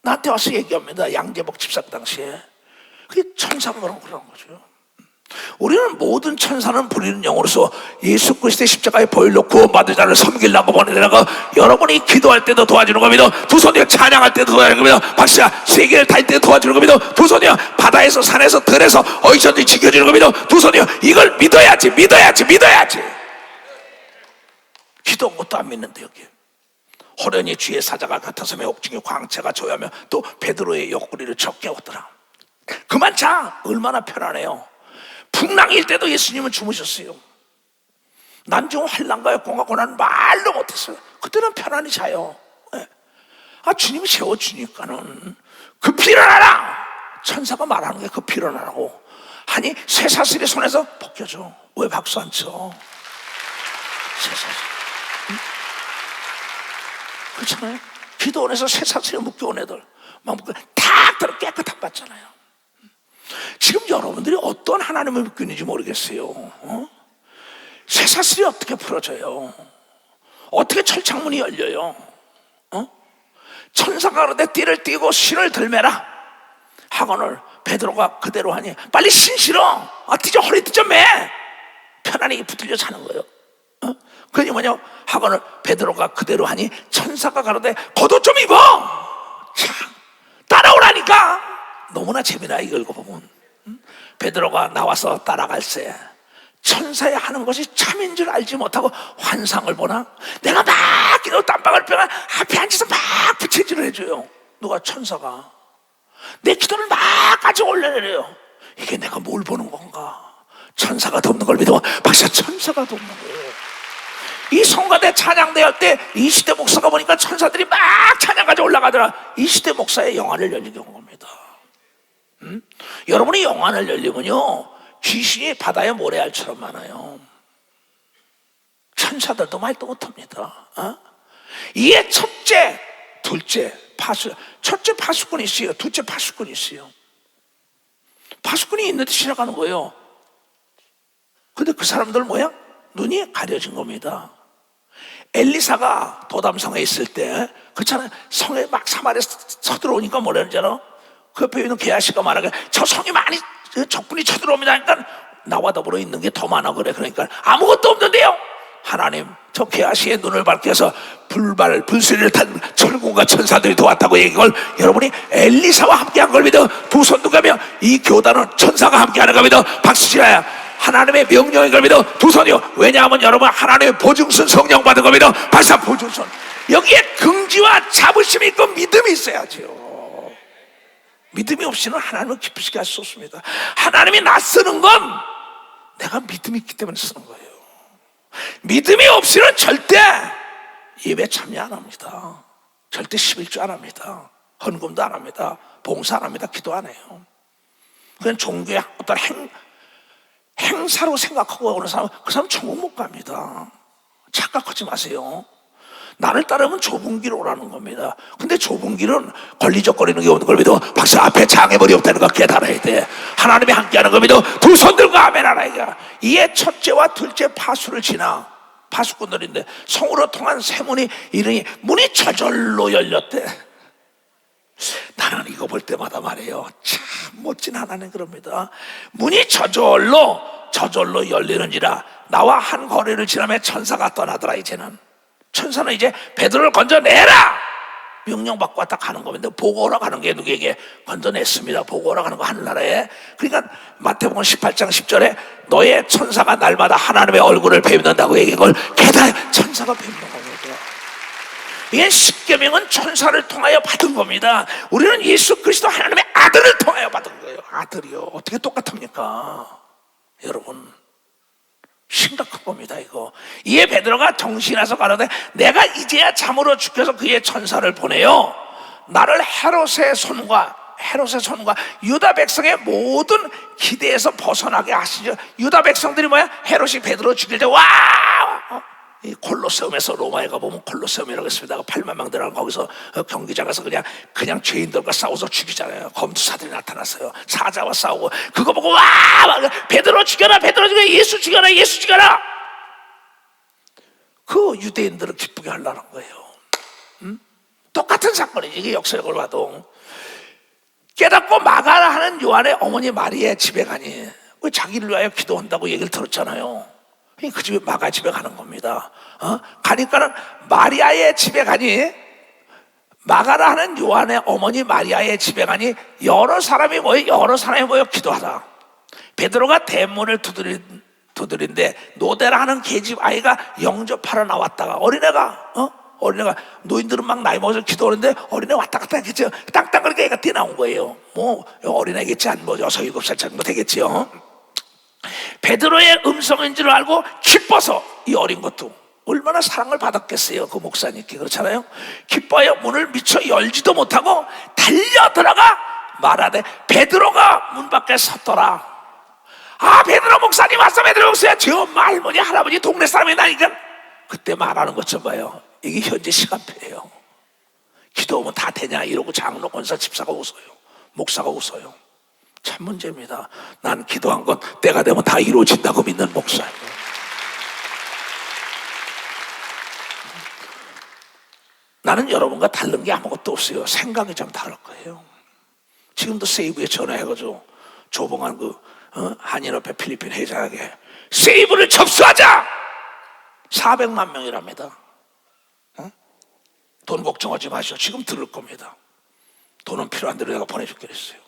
나한테 와서 얘기합니다. 양재복 집사 당시에. 그게 천사가 그런 거죠. 우리는 모든 천사는 부리는 영으로서 예수 그리스도의 십자가에 보일로 구원받은 자를 섬기려고 보내더라고. 여러분이 기도할 때도 도와주는 겁니다. 두 손이요 찬양할 때도 도와주는 겁니다. 박수야 세계를 다닐 때도 도와주는 겁니다. 두 손이요 바다에서 산에서 들에서 어디서든지 지켜주는 겁니다. 두 손이요 이걸 믿어야지. 기도 것도 안 믿는데 여기 호련히 주의 사자가 같아서며 옥중의 광채가 조여하며 또 베드로의 옆구리를 적게웠더라. 그만 자. 얼마나 편안해요. 풍랑일 때도 예수님은 주무셨어요. 난중 환난과 공고난 말도 못했어요. 그때는 편안히 자요. 주님이 세워주니까는 급히 일어나라. 천사가 말하는 게 급히 일어나라고 하니 쇠사슬이 손에서 벗겨져. 왜 박수 안 쳐? 쇠사슬. 그렇잖아요. 기도원에서 쇠사슬에 묶여온 애들 막 탁 들어 깨끗한 받잖아요. 지금 여러분들이 어떤 하나님을 믿고 있는지 모르겠어요. 쇠사슬이 어떻게 풀어져요? 어떻게 철창문이 열려요? 천사가 그러되 띠를 띠고 신을 들매라 하거늘 베드로가 그대로 하니 빨리 신 실어. 띠져 허리 띠져 매. 편안히 붙들려 자는 거예요. 그게 뭐냐 하거늘 베드로가 그대로 하니 천사가 가로되 겉옷 좀 입어. 참 따라오라니까. 너무나 재미나 이거 읽어보면 베드로가 나와서 따라갈새 천사의 하는 것이 참인 줄 알지 못하고 환상을 보나. 내가 막 기도 땀방울 병을 앞에 앉아서 막 부채질을 해줘요. 누가? 천사가 내 기도를 막 가지고 올려내려요. 이게 내가 뭘 보는 건가. 천사가 돕는 걸 믿으면 박사 천사가 돕는 거예요. 이 성가대 찬양대 할 때 이시대 목사가 보니까 천사들이 막 찬양 가지고 올라가더라. 이시대 목사의 영안을 열리게 온 겁니다. 여러분이 영안을 열리면요 귀신이 바다의 모래알처럼 많아요. 천사들도 말도 못합니다. 이게 첫째, 둘째 파수. 첫째 파수꾼이 있어요. 둘째 파수꾼이 있어요. 파수꾼이 있는데 지나가는 거예요. 근데 그 사람들 뭐야? 눈이 가려진 겁니다. 엘리사가 도담성에 있을 때 그렇잖아요. 성에 막 사마리아 서들어오니까 뭐라는지 알아? 그 옆에 있는 게하시가 말하게 저 성이 많이 적군이 쳐들어옵니다. 그러니까 나와 더불어 있는 게 더 많아 그래. 그러니까 아무것도 없는데요. 하나님 저 게하시의 눈을 밝게 해서 불수리를 탄 철군과 천사들이 도왔다고 얘기걸. 여러분이 엘리사와 함께한 걸 믿어 두 손 누가며 이 교단은 천사가 함께하는 걸 믿어 박수 치라야. 하나님의 명령인 걸 믿어 두 손이요. 왜냐하면 여러분 하나님의 보증선 성령 받은 걸 믿어 박사 보증선. 여기에 긍지와 자부심이 있고 믿음이 있어야죠. 믿음이 없이는 하나님을 기쁘시게 할 수 없습니다. 하나님이 나 쓰는 건 내가 믿음이 있기 때문에 쓰는 거예요. 믿음이 없이는 절대 예배 참여 안 합니다. 절대 11조 안 합니다. 헌금도 안 합니다. 봉사 안 합니다. 기도 안 해요. 그냥 종교의 어떤 행사로 생각하고 오는 사람, 그 사람 천국 못 갑니다. 착각하지 마세요. 나를 따르면 좁은 길 오라는 겁니다. 근데 좁은 길은 걸리적거리는 게 오는 걸 믿어 박수 앞에 장애물이 없다는 거 깨달아야 돼. 하나님이 함께하는 걸 믿어 두 손 들고 아멘 하라. 이에 첫째와 둘째 파수를 지나 파수꾼들인데 성으로 통한 세 문이 이르니 문이 저절로 열렸대. 나는 이거 볼 때마다 말해요. 참 멋진 하나님 그럽니다. 문이 저절로 열리는지라 나와 한 거리를 지나며 천사가 떠나더라. 이제는 천사는 이제 베드로를 건져내라 명령받고 왔다 가는 겁니다. 보고하러 가는 게 누구에게? 건져냈습니다. 보고하러 가는 거 하늘나라에. 그러니까 마태복음 18장 10절에 너의 천사가 날마다 하나님의 얼굴을 뵙는다고 얘기한 걸 게다가 천사가 뵙는 겁니다. 이게 십계명은 천사를 통하여 받은 겁니다. 우리는 예수 그리스도 하나님의 아들을 통하여 받은 거예요. 아들이요. 어떻게 똑같합니까? 여러분, 심각한 겁니다. 이거. 이에 베드로가 정신이 나서 가로되 내가 이제야 참으로 주께서 그의 천사를 보내요 나를 헤롯의 손과 유다 백성의 모든 기대에서 벗어나게 하시죠. 유다 백성들이 뭐야? 헤롯이 베드로 죽일 때 와! 이 콜로세움에서 로마에 가보면 콜로세움이라고 했습니다. 8만 명 들어가고 거기서 경기장 가서 그냥 죄인들과 싸워서 죽이잖아요. 검투사들이 나타났어요. 사자와 싸우고 그거 보고 와! 베드로 죽여라! 베드로 죽여라! 예수 죽여라! 예수 죽여라! 그 유대인들을 기쁘게 하려는 거예요. 똑같은 사건이지. 이게 역사적으로 봐도. 깨닫고 마가라 하는 요한의 어머니 마리아의 집에 가니 왜 자기를 위하여 기도한다고 얘기를 들었잖아요. 그 집에 마가 집에 가는 겁니다. 가니까는 마리아의 집에 가니 마가라 하는 요한의 어머니 마리아의 집에 가니 여러 사람이 모여 기도하다. 베드로가 대문을 두드린데 노대라 하는 계집 아이가 영접하러 나왔다가 어린애가 노인들은 막 나이 먹어서 기도하는데 어린애 왔다 갔다 했겠죠. 땅땅거리게 애가 뛰어나온 거예요. 뭐 어린애겠지, 한 6, 7살 정도 되겠지요. 베드로의 음성인 줄 알고 기뻐서, 이 어린 것도 얼마나 사랑을 받았겠어요. 그 목사님께. 그렇잖아요. 기뻐요. 문을 미처 열지도 못하고 달려 들어가 말하되 베드로가 문 밖에 섰더라. 아, 베드로 목사님 왔어. 베드로 목사님. 제 엄마, 할머니, 할아버지 동네 사람이 나니까 그때 말하는 것 좀 봐요. 이게 현재 시간표예요. 기도하면 다 되냐 이러고 장로, 권사, 집사가 웃어요. 목사가 웃어요. 참 문제입니다. 난 기도한 건 때가 되면 다 이루어진다고 믿는 목사예요. 나는 여러분과 다른 게 아무것도 없어요. 생각이 좀 다를 거예요. 지금도 세이브에 전화해가지고 조봉한 한인협회 필리핀 회장에게 세이브를 접수하자! 400만 명이랍니다. 돈 걱정하지 마시오. 지금 들을 겁니다. 돈은 필요한 대로 내가 보내줄게 그랬어요.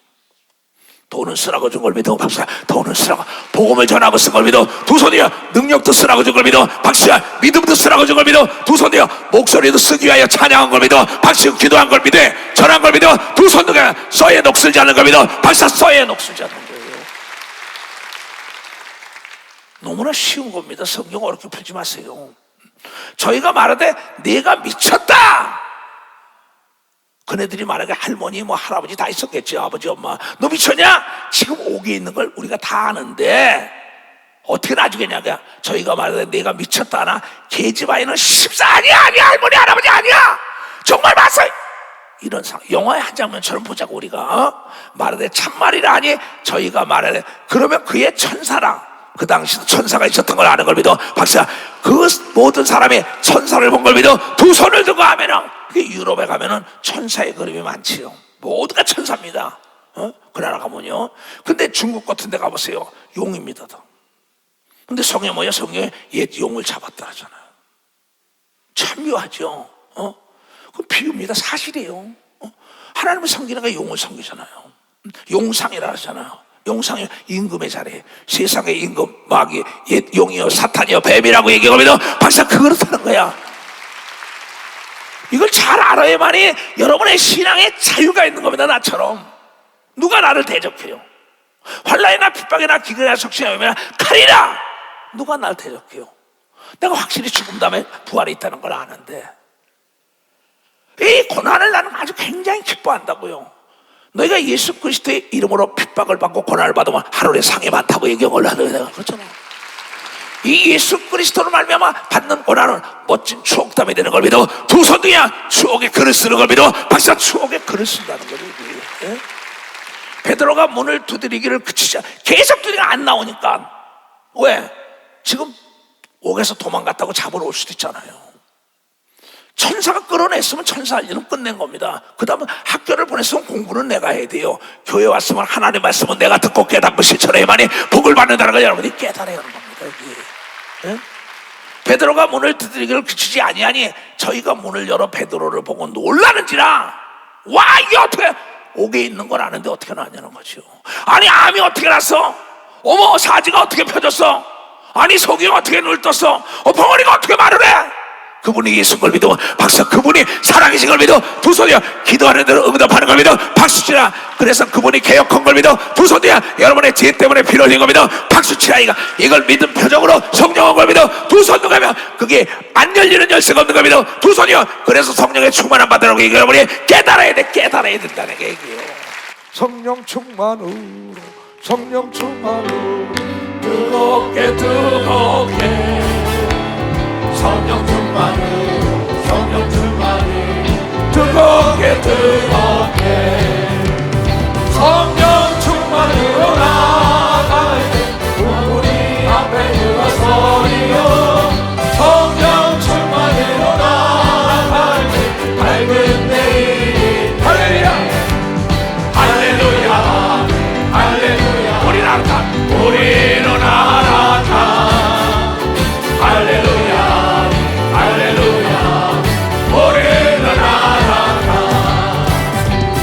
돈은 쓰라고 준 걸 믿어. 박수야. 돈은 쓰라고. 복음을 전하고 쓴 걸 믿어. 두 손이여. 능력도 쓰라고 준 걸 믿어. 박수야. 믿음도 쓰라고 준 걸 믿어. 두 손이여. 목소리도 쓰기 위하여 찬양한 걸 믿어. 박수 기도한 걸 믿어. 전한 걸 믿어. 두 손도 그냥 써에 녹슬지 않는 걸 믿어. 박수야. 써에 녹슬지 않는 거예요. 너무나 쉬운 겁니다. 성경 어렵게 풀지 마세요. 저희가 말하되 내가 미쳤다. 그네들이 말하게 할머니 할아버지 다 있었겠지. 아버지 엄마 너 미쳤냐? 지금 옥에 있는 걸 우리가 다 아는데 어떻게 놔주겠냐. 저희가 말하되 내가 미쳤다나 계집 아이는 14 아니야 할머니 할아버지 아니야 정말 봤어. 이런 상황 영화의 한 장면처럼 보자고 우리가 말하되 참말이라 하니 저희가 말하되 그러면 그의 천사랑 그 당시도 천사가 있었던 걸 아는 걸 믿어. 박사. 그 모든 사람이 천사를 본 걸 믿어. 두 손을 들고 하면은 유럽에 가면은 천사의 그림이 많지요. 모두가 천사입니다. 그 나라 가면요. 근데 중국 같은 데 가보세요. 용입니다. 근데 성에 뭐야? 성에 옛 용을 잡았다 하잖아요. 참 묘하죠. 그건 비유입니다. 사실이에요. 하나님을 섬기는 게 용을 섬기잖아요. 용상이라 하잖아요. 용상이 임금의 자리에 세상의 임금 마귀 옛 용이요 사탄이요 뱀이라고 얘기하거든요. 박사 그렇다는 거야. 이걸 잘 알아야만이 여러분의 신앙에 자유가 있는 겁니다. 나처럼 누가 나를 대적해요? 환난이나 핍박이나 기근이나 속시나 오면 칼이라 누가 나를 대적해요? 내가 확실히 죽음 다음에 부활이 있다는 걸 아는데 이 고난을 나는 아주 굉장히 기뻐한다고요. 너희가 예수 그리스도의 이름으로 핍박을 받고 고난을 받으면 하늘에 상이 많다고 얘기를 하는 내가 그렇잖아. 이 예수 그리스도로 말미암아 받는 고난은 멋진 추억담이 되는 걸 믿어. 두 손 등이야 추억의 글을 쓰는 걸 믿어. 박사 추억의 글을 쓴다는 거죠. 예? 베드로가 문을 두드리기를 그치자 계속 두드리가 안 나오니까 왜? 지금 옥에서 도망갔다고 잡으러 올 수도 있잖아요. 천사가 끌어냈으면 천사 할 일은 끝낸 겁니다. 그 다음에 학교를 보냈으면 공부는 내가 해야 돼요. 교회 왔으면 하나님 말씀은 내가 듣고 깨닫고 실천해야만이 복을 받는다는 걸 여러분이 깨달아야 하는 겁니다. 예? 베드로가 문을 두드리기를 그치지 아니하니 저희가 문을 열어 베드로를 보고 놀라는지라 와 이게 어떻게 옥에 있는 걸 아는데 어떻게 나왔냐는 거죠. 아니 암이 어떻게 났어? 어머 사지가 어떻게 펴졌어? 아니 속이 어떻게 눈을 떴어? 벙어리가 어떻게 말을 해? 그분이 예수인 걸 믿어 박수. 그분이 살아계신 걸 믿어 두 손이야. 기도하는 대로 응답하는 걸 믿어 박수치라. 그래서 그분이 개혁한 걸 믿어 두 손이야. 여러분의 죄 때문에 피 흘린 걸 믿어 박수치라. 이걸 믿음 표정으로 성령한 걸 믿어 두 손도 가면 그게 안 열리는 열쇠가 없는 걸 믿어 두 손이요. 그래서 성령의 충만함 받으라고 얘기해. 여러분이 깨달아야 된다는 게 얘기예요. 성령 충만으로 성령 충만으로 뜨겁게 성령 충만으로 성령 충만으로 뜨겁게 성령 충만으로 나갈 때 우리 앞에 누가 서리요. 성령 충만으로 나갈 때 밝은 내일 할렐루야 할렐루야 할렐루야 우리는 알았다. 우리는 알았다. 할렐루야 할렐루야 우리는 알았다.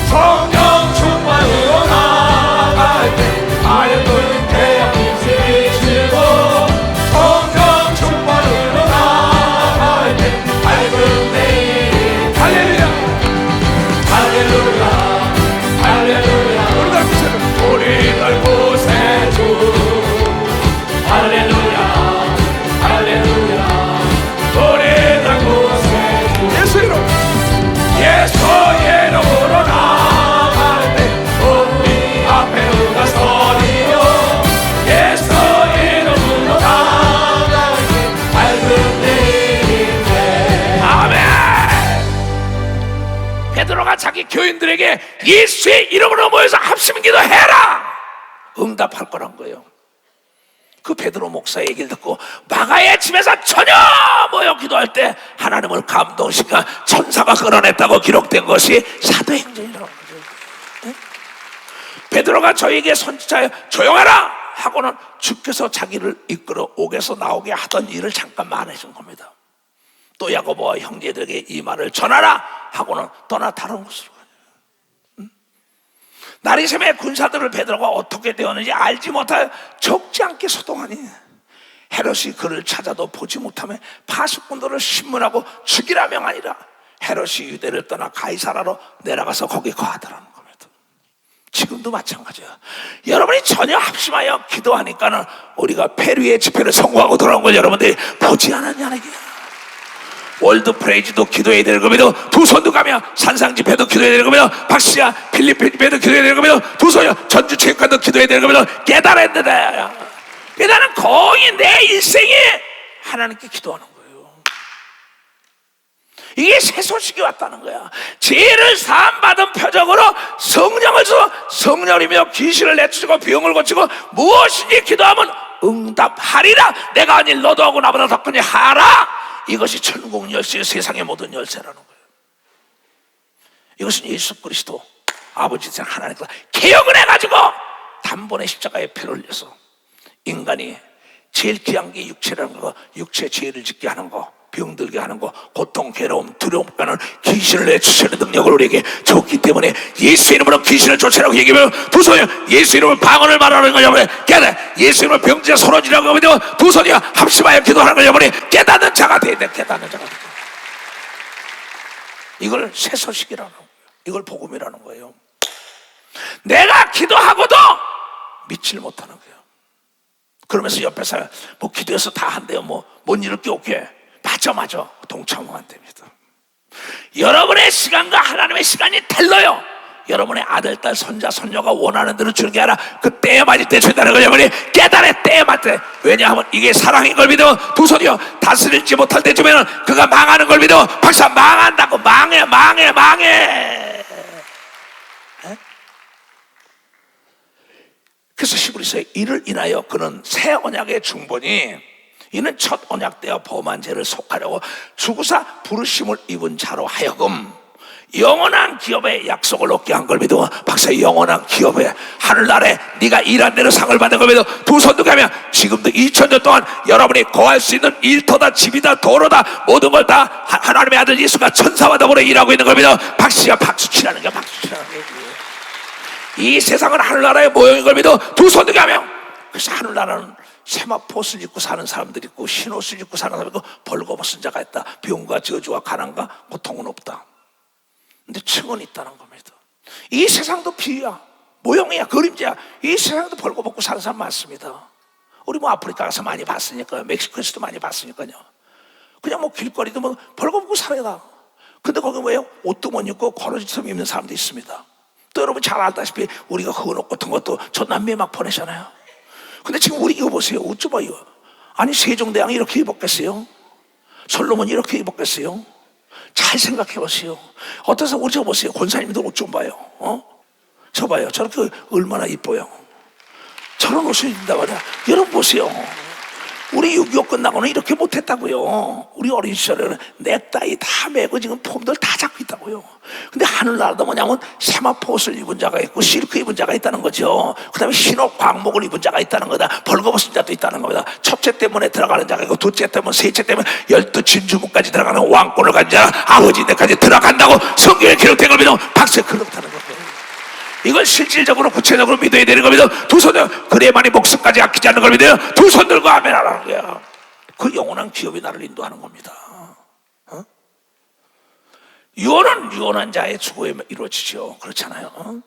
성령 충만으로 나갈 때 하얀 태양이 비치고 성령 충만으로 나갈 때 밝은 내일 할렐루야 할렐루야 할렐루야 우리들 구세주 할렐루야 할렐루야 우리들 구세주 예수 이름 예수의 이름으로 나갈 때 우리 앞에 누가 서리요. 예수의 이름으로 나갈 때 밝은 내일인데 아멘. 베드로가 자기 교인들에게 예수의 이름으로 모여서 합심 기도해라 응답할 거란 거예요. 그 베드로 목사의 얘기를 듣고 마가의 집에서 전혀 모여 기도할 때 하나님을 감동시켜 천사가 끌어냈다고 기록된 것이 사도행전이라고 거죠. 네? 베드로가 저에게 선지자여 조용하라 하고는 주께서 자기를 이끌어 옥에서 나오게 하던 일을 잠깐 말해준 겁니다. 또 야고보와 형제들에게 이 말을 전하라 하고는 떠나 다른 곳으로 가요. 날이 새매 군사들을 베드로가 어떻게 되었는지 알지 못하여 적지 않게 소동하니 헤롯이 그를 찾아도 보지 못하며 파수꾼들을 신문하고 죽이라 명하니라. 헤롯이 유대를 떠나 가이사라로 내려가서 거기 거하더라는 겁니다. 지금도 마찬가지야. 여러분이 전혀 합심하여 기도하니까는 우리가 페루의 집회를 성공하고 돌아온 걸 여러분들이 보지 않았냐는 얘기야. 월드 프레이즈도 기도해야 되는 겁니다. 두 손도 가며 산상 집회도 기도해야 되는 겁니다. 박시야 필리핀 집회도 기도해야 되는 겁니다. 두 손이요 전주 체육관도 기도해야 되는 겁니다. 깨달아야 된다. 나는 거의 내 일생에 하나님께 기도하는 거예요. 이게 새 소식이 왔다는 거야. 죄를 사함받은 표적으로 성령을 줘 성령이며 귀신을 내쫓고 병을 고치고 무엇이든지 기도하면 응답하리라. 내가 아닌 너도 하고 나보다 더 크니 하라. 이것이 천국 열쇠, 세상의 모든 열쇠라는 거예요. 이것은 예수 그리스도 아버지 하나님과 개혁을 해가지고 단번에 십자가에 피를 흘려서 인간이 제일 귀한 게 육체라는 거, 육체 죄를 짓게 하는 거, 병들게 하는 거, 고통, 괴로움, 두려움과는 귀신을 내쫓으는 능력을 우리에게 줬기 때문에 예수 이름으로 귀신을 쫓으라고 얘기하면 두 손이요 예수 이름으로 방언을 말하는 거 여러분이 깨달아. 예수 이름으로 병자가 소러지라고 하면 두 손이요 합심하여 기도하는 거 여러분이 깨닫는 자가 돼야 돼. 깨닫는 자가 돼. 이걸 새 소식이라는 거예요. 이걸 복음이라는 거예요. 내가 기도하고도 믿질 못하는 거예요. 그러면서 옆에서 뭐 기도해서 다 한대요. 뭐 못 이룰 게 없게. 맞아 동참하면 안 됩니다. 여러분의 시간과 하나님의 시간이 달라요. 여러분의 아들, 딸, 손자, 손녀가 원하는 대로 주는 게 아니라 그 때에 맞을 때 준다는 걸 여러분이 깨달아. 때에 맞을 때. 왜냐하면 이게 사랑인 걸 믿어 두 손이요 다스릴지 못할 때쯤에는 그가 망하는 걸 믿어 박사 망한다고. 망해. 그래서 히브리서에 이를 인하여 그는 새 언약의 중보니 이는 첫 언약 때와 범한 죄를 속하려고 주구사 부르심을 입은 자로 하여금 영원한 기업의 약속을 얻게 한 걸 믿어 박사. 영원한 기업에 하늘나라에 네가 일한 대로 상을 받는 걸 믿어 두 손도 가면 지금도 2000년 동안 여러분이 거할 수 있는 일터다 집이다 도로다 모든 걸 다 하나님의 아들 예수가 천사와 더불어 일하고 있는 걸 믿어 박수야. 박수치라는 게 박수치라는 게 이 세상은 하늘나라의 모형인 걸 믿어 두 손도 가면. 그래서 하늘나라는 세마포옷을 입고 사는 사람들이 있고 흰옷을 입고 사는 사람이 있고 벌거벗은 자가 있다. 병과 저주와 가난과 고통은 없다. 근데 층은 있다는 겁니다. 이 세상도 비유야, 모형이야, 그림자야. 이 세상도 벌거벗고 사는 사람 많습니다. 우리 뭐 아프리카 가서 많이 봤으니까요. 멕시코에서도 많이 봤으니까요. 그냥 뭐 길거리도 뭐 벌거벗고 살아야. 근데 거기 뭐예요? 옷도 못 입고 걸어지처럼 입는 사람도 있습니다. 또 여러분 잘 알다시피 우리가 헌옷 같은 것도 저 남미에 막 보내잖아요. 근데 지금 우리 이거 보세요. 옷 좀 봐요. 아니 세종대왕이 이렇게 입었겠어요? 솔로몬이 이렇게 입었겠어요? 잘 생각해 보세요. 어떠세요? 우리 저 보세요. 권사님들 옷 좀 봐요. 저 봐요. 저렇게 얼마나 이뻐요. 저런 옷을 입는다 말이야. 여러분 보세요. 우리 6.25 끝나고는 이렇게 못했다고요. 우리 어린 시절에는 넥타이 다 매고 지금 폼들 다 잡고 있다고요. 근데 하늘나라도 뭐냐면 세마포옷을 입은 자가 있고 실크 입은 자가 있다는 거죠. 그 다음에 흰옷 광목을 입은 자가 있다는 거다. 벌거벗은 자도 있다는 겁니다. 첫째 때문에 들어가는 자가 있고 둘째 때문에 셋째 때문에 12진주문까지 들어가는 왕권을 가진 자 아버지 데까지 들어간다고 성경에 기록된 걸 믿으면 박수에 그렇다는 거예요. 이걸 실질적으로 구체적으로 믿어야 되는 겁니다. 두 손을 그래야만이 목숨까지 아끼지 않는 걸 믿어요. 두 손 들고 아멘 하라는 거야. 그 영원한 기업이 나를 인도하는 겁니다. 유언은 유언한 자의 죽음에 이루어지죠. 그렇잖아요.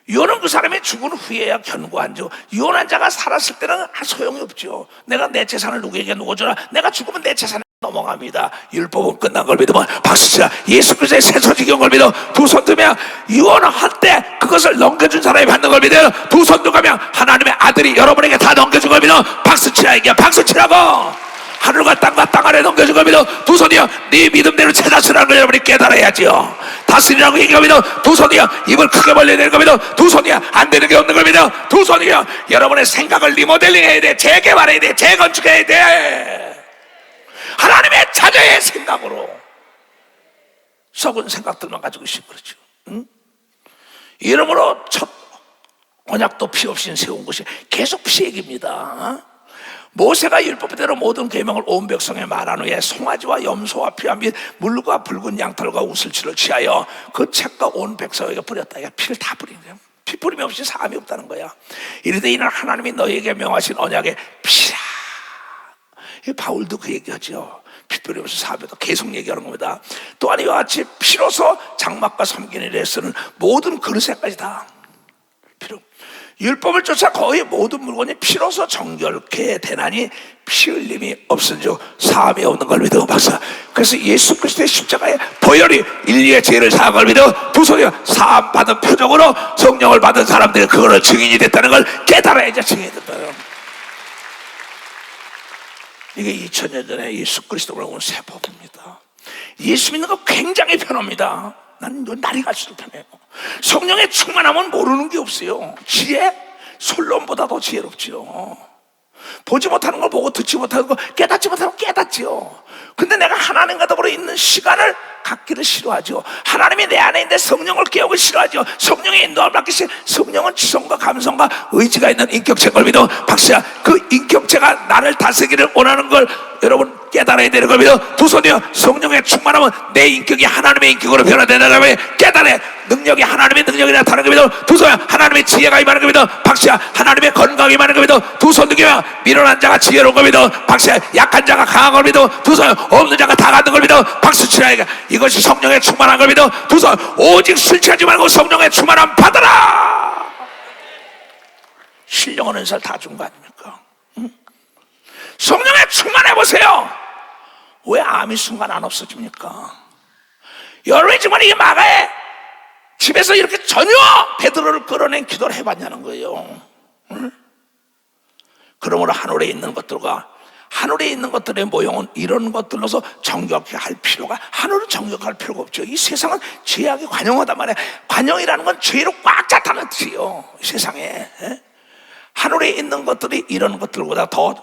유언은 그 사람이 죽은 후에야 견고한죠. 유언한 자가 살았을 때는 소용이 없죠. 내가 내 재산을 누구에게 누워주라. 내가 죽으면 내 재산에 넘어갑니다. 율법은 끝난 걸 믿으면 박수치라. 예수 그리스도의 새소지경 걸 믿어. 두 손 들면 유언할 때 그것을 넘겨준 사람이 받는 걸 믿어요. 두 손 들면 하나님의 아들이 여러분에게 다 넘겨준 걸 믿어. 박수치라. 이게 박수치라고. 하늘과 땅과 땅 아래 넘겨준 걸 믿어. 두 손이요 네 믿음대로 찾아쓰라는 걸 여러분이 깨달아야지요. 다스리라고 얘기하고 믿어. 두 손이요 입을 크게 벌려야 되는 걸 믿어. 두 손이요 안 되는 게 없는 걸 믿어. 두 손이요 여러분의 생각을 리모델링 해야 돼. 재개발해야 돼. 재건축해야 돼. 하나님의 자녀의 생각으로 썩은 생각들만 가지고 있으면 그렇죠. 응? 이러므로 첫 언약도 피 없이 세운 것이 계속 피 얘기입니다. 모세가 율법대로 모든 계명을 온 백성에 말한 후에 송아지와 염소와 피와 및 물과 붉은 양털과 우슬치를 취하여 그 책과 온 백성에게 뿌렸다. 피를 다 뿌린 거예요. 피 뿌림이 없이 사함이 없다는 거야. 이르되 이는 하나님이 너에게 명하신 언약의 피라. 바울도 그 얘기하죠. 피 뿌리면서 사함에도 계속 얘기하는 겁니다. 또한 이와 같이 피로서 장막과 섬기는 일에 쓰는 모든 그릇에까지 다 피로. 율법을 쫓아 거의 모든 물건이 피로서 정결케 되나니 피 흘림이 없은즉 사함이 없는 걸 믿어. 박사. 그래서 예수 그리스도의 십자가의 보혈이 인류의 죄를 사한 걸 믿어. 두 손이 사함 받은 표적으로 성령을 받은 사람들이 그거를 증인이 됐다는 걸 깨달아야지 증인이 됐다는. 이게 2000년 전에 예수 그리스도로 온 새 법입니다. 예수 믿는 거 굉장히 편합니다. 나는 날이 갈수록 편해요. 성령의 충만함은 모르는 게 없어요. 지혜? 솔론보다 더 지혜롭죠. 보지 못하는 걸 보고 듣지 못하는 걸 깨닫지 못하는 걸 깨닫죠. 근데 내가 하나님과 더불어 있는 시간을 갖기를 싫어하죠. 하나님이 내 안에 있는데 성령을 깨우기 싫어하죠. 성령의 인도함을 받기 싫어. 성령은 지성과 감성과 의지가 있는 인격체인 걸 믿어. 박수야. 그 인격체가 나를 다스리기를 원하는 걸 여러분 깨달아야 되는 겁니다. 두 손이요 성령의 충만함은 내 인격이 하나님의 인격으로 변화되는 거예요. 깨달아. 능력이 하나님의 능력이 나타나는 겁니다. 두 손이요 하나님의 지혜가 임하는 겁니다. 박수야. 하나님의 건강이 임하는 겁니다. 두 손 능력이요 미련한 자가 지혜로운 겁니다. 박수야. 약한 자가 강한 겁니다. 두 손 없는 자가 다 갖는 겁니다. 박수 치라. 이것이 성령의 충만한 겁니다. 두 손 오직 술 취하지 말고 성령의 충만함 받아라. 신령한 은사를 다 준 거 아닙니까? 성령에 충만해보세요. 왜 암이 순간 안 없어집니까? 여러분이 정말 이 마가에 집에서 이렇게 전혀 베드로를 끌어낸 기도를 해봤냐는 거예요. 응? 그러므로 하늘에 있는 것들과 하늘에 있는 것들의 모형은 이런 것들로서 정결케 할 필요가, 하늘은 정결할 필요가 없죠. 이 세상은 죄악이 관영하단 말이에요. 관영이라는 건 죄로 꽉 찼다는 뜻이에요. 이 세상에. 에? 하늘에 있는 것들이 이런 것들보다 더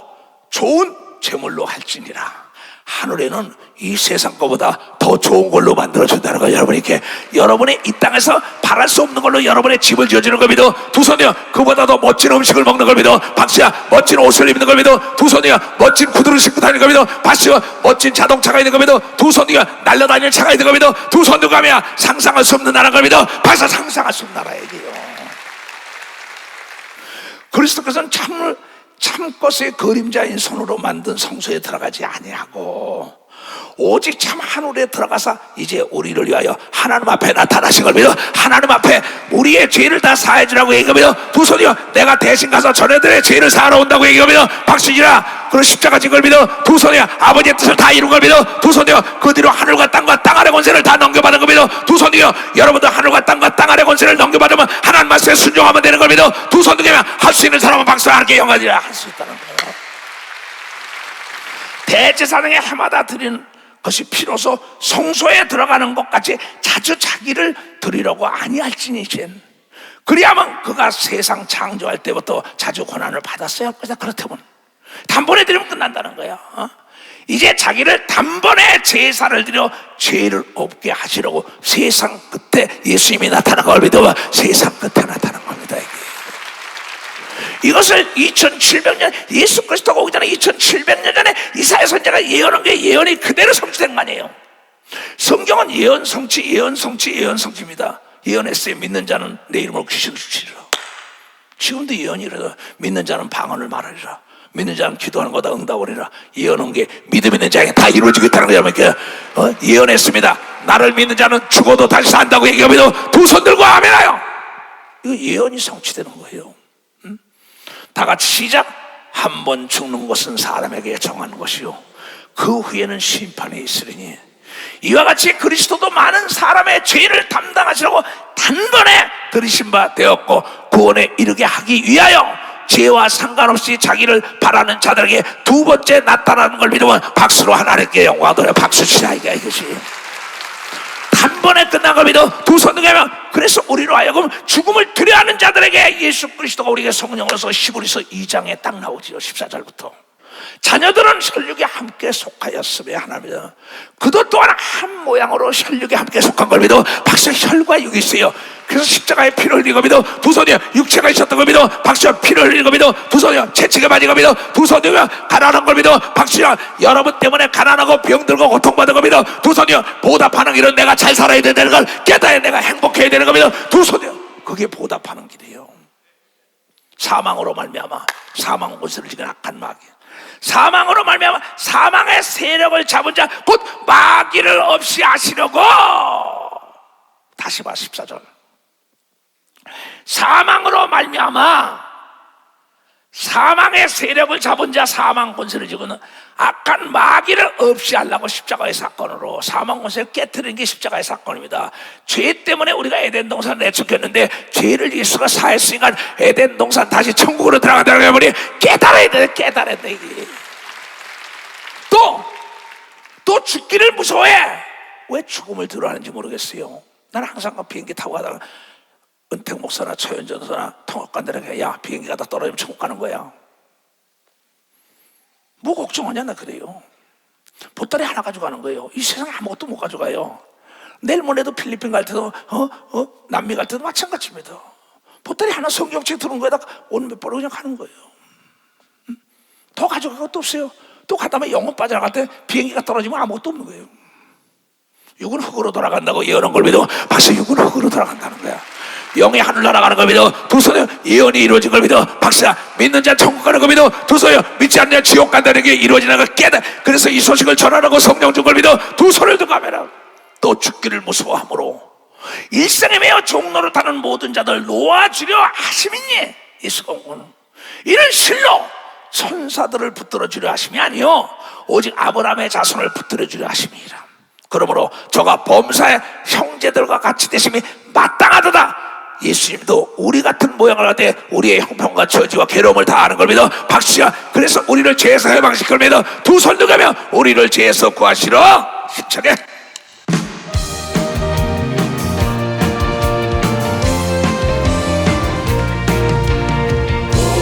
좋은 제물로 할지니라. 하늘에는 이 세상 것보다 더 좋은 걸로 만들어준다는 거예요. 여러분이 이 땅에서 바랄 수 없는 걸로 여러분의 집을 지어주는 겁니다. 두 손이요 그보다 더 멋진 음식을 먹는 겁니다. 박수야. 멋진 옷을 입는 겁니다. 두 손이요 멋진 구두를 신고 다니는 겁니다. 박수야. 멋진 자동차가 있는 겁니다. 두 손이요 날려다니는 차가 있는 겁니다. 두 손 들고 가면 상상할 수 없는 나라인 겁니다. 박수야. 상상할 수 없는 나라예요. 그리스도께서는 참을 참것의 그림자인 손으로 만든 성소에 들어가지 아니하고 오직 참 하늘에 들어가서 이제 우리를 위하여 하나님 앞에 나타나신 걸 믿어 하나님 앞에 우리의 죄를 다 사해 주라고 얘기하며 두 손이여 내가 대신 가서 전애들의 죄를 사하러 온다고 얘기하며 박수지라 그런 십자가 진 걸 믿어 두 손이여 아버지의 뜻을 다 이룬 걸 믿어 두 손이여 그 뒤로 하늘과 땅과 땅 아래 권세를 다 넘겨받은 걸 믿어 두 손이여 여러분도 하늘과 땅과 땅 아래 권세를 넘겨받으면 하나님 말씀에 순종하면 되는 걸 믿어 두 손 등에면 할 수 있는 사람은 박수와 함께 영광이라 할 수 있다는 거예요. 대제사장의 해마다 드리는 것이 비로소 성소에 들어가는 것까지 자주 자기를 드리려고 아니할지니신 그리하면 그가 세상 창조할 때부터 자주 고난을 받았어요. 그래서 그렇다면 단번에 드리면 끝난다는 거야. 이제 자기를 단번에 제사를 드려 죄를 없게 하시려고 세상 끝에 예수님이 나타난 걸 믿어 세상 끝에 나타난 겁니다. 이것을 2700년 예수 그리스도가 오기 전에 2700년 전에 이사야 선지자가 예언한 게 예언이 그대로 성취된 거 아니에요. 성경은 예언 성취 예언 성취 예언 성취입니다. 예언했어요. 믿는 자는 내 이름으로 귀신을 주시리라. 지금도 예언이라 믿는 자는 방언을 말하리라. 믿는 자는 기도하는 거다 응답하리라. 예언한 게 믿음 있는 자에게 다 이루어지겠다는 거야. 예언했습니다. 나를 믿는 자는 죽어도 다시 산다고 얘기하면 두 손 들고 아멘하여. 이거 예언이 성취되는 거예요. 다 같이 시작. 한 번 죽는 것은 사람에게 정한 것이요 그 후에는 심판이 있으리니 이와 같이 그리스도도 많은 사람의 죄를 담당하시려고 단번에 들이신 바 되었고 구원에 이르게 하기 위하여 죄와 상관없이 자기를 바라는 자들에게 두 번째 나타나는 걸 믿으면 박수로 하나님께 영광 돌려 박수 치라 이것이 단번에 끝난 걸 믿어 두 손 등에면 그래서 우리로 하여금 죽음을 두려워하는 자들에게 예수 그리스도가 우리에게 성령으로서 히브리서 2장에 딱 나오지요. 14절부터 자녀들은 혈육에 함께 속하였으며 하나입니다. 그도 또한 한 모양으로 혈육에 함께 속한 걸 믿어 박수 혈과 육이 있어요. 그래서 십자가에 피를 흘린 거 믿어 두 손이요 육체가 있었던 걸 믿어 박수야 피를 흘린 거 믿어 두 손이요 채찍에 맞은 거 믿어 두 손이요 가난한 걸 믿어 박수야 여러분 때문에 가난하고 병들고 고통받은 거 믿어 두 손이요 보답하는 길은 내가 잘 살아야 되는 걸 깨달아 내가 행복해야 되는 거 믿어 두 손이요 그게 보답하는 길이에요. 사망으로 말미암아 사망 곳을 지금 악한 마귀 사망으로 말미암아 사망의 세력을 잡은 자 곧 마귀를 없이 하시려고 다시 봐 14절 사망으로 말미암아 사망의 세력을 잡은 자 사망 권세를 지고는 악한 마귀를 없이 하려고 십자가의 사건으로 사망 권세를 깨트리는 게 십자가의 사건입니다. 죄 때문에 우리가 에덴 동산을 내쫓겼는데 죄를 예수가 사했으니까 에덴 동산 다시 천국으로 들어가다가 보니 깨달아야 돼. 또 죽기를 무서워해. 왜 죽음을 두려워하는지 모르겠어요. 나는 항상 비행기 타고 가다가 은택 목사나 최현전사나 통역관들에게 야 비행기 가다 떨어지면 천국 가는 거야. 뭐 걱정하냐 나 그래요. 보따리 하나 가져가는 거예요. 이 세상에 아무것도 못 가져가요. 내일 모레도 필리핀 갈 때도 남미 갈 때도 마찬가지입니다. 보따리 하나 성경책 들은 거에다 옷 몇 벌로 그냥 가는 거예요. 더 가져갈 것도 없어요. 또 가다가 영혼 빠져나갈 때 비행기가 떨어지면 아무것도 없는 거예요. 육은 흙으로 돌아간다고 예언한 걸 믿어 박수 육은 흙으로 돌아간다는 거야. 영의 하늘 날아가는 걸 믿어 두 손에 예언이 이루어진 걸 믿어 박수야 믿는 자 천국 가는 걸 믿어 두 손에 믿지 않는 자 지옥 간다는 게 이루어지는 걸 깨닫 그래서 이 소식을 전하라고 성령 준 걸 믿어 두 손을 들고 가면은 또 죽기를 무서워함으로 일생에 매여 종로를 타는 모든 자들 놓아주려 하심이니 예수가 오는 이는 실로 천사들을 붙들어 주려 하심이 아니요 오직 아브라함의 자손을 붙들어 주려 하심이라. 그러므로 저가 범사의 형제들과 같이 되심이 마땅하도다. 예수님도 우리 같은 모양을 하되 우리의 형편과 처지와 괴로움을 다 아는 걸 믿어 박수야 그래서 우리를 죄에서 해방시킬 걸 믿어 두 손 들고 우리를 죄에서 구하시러 힘차게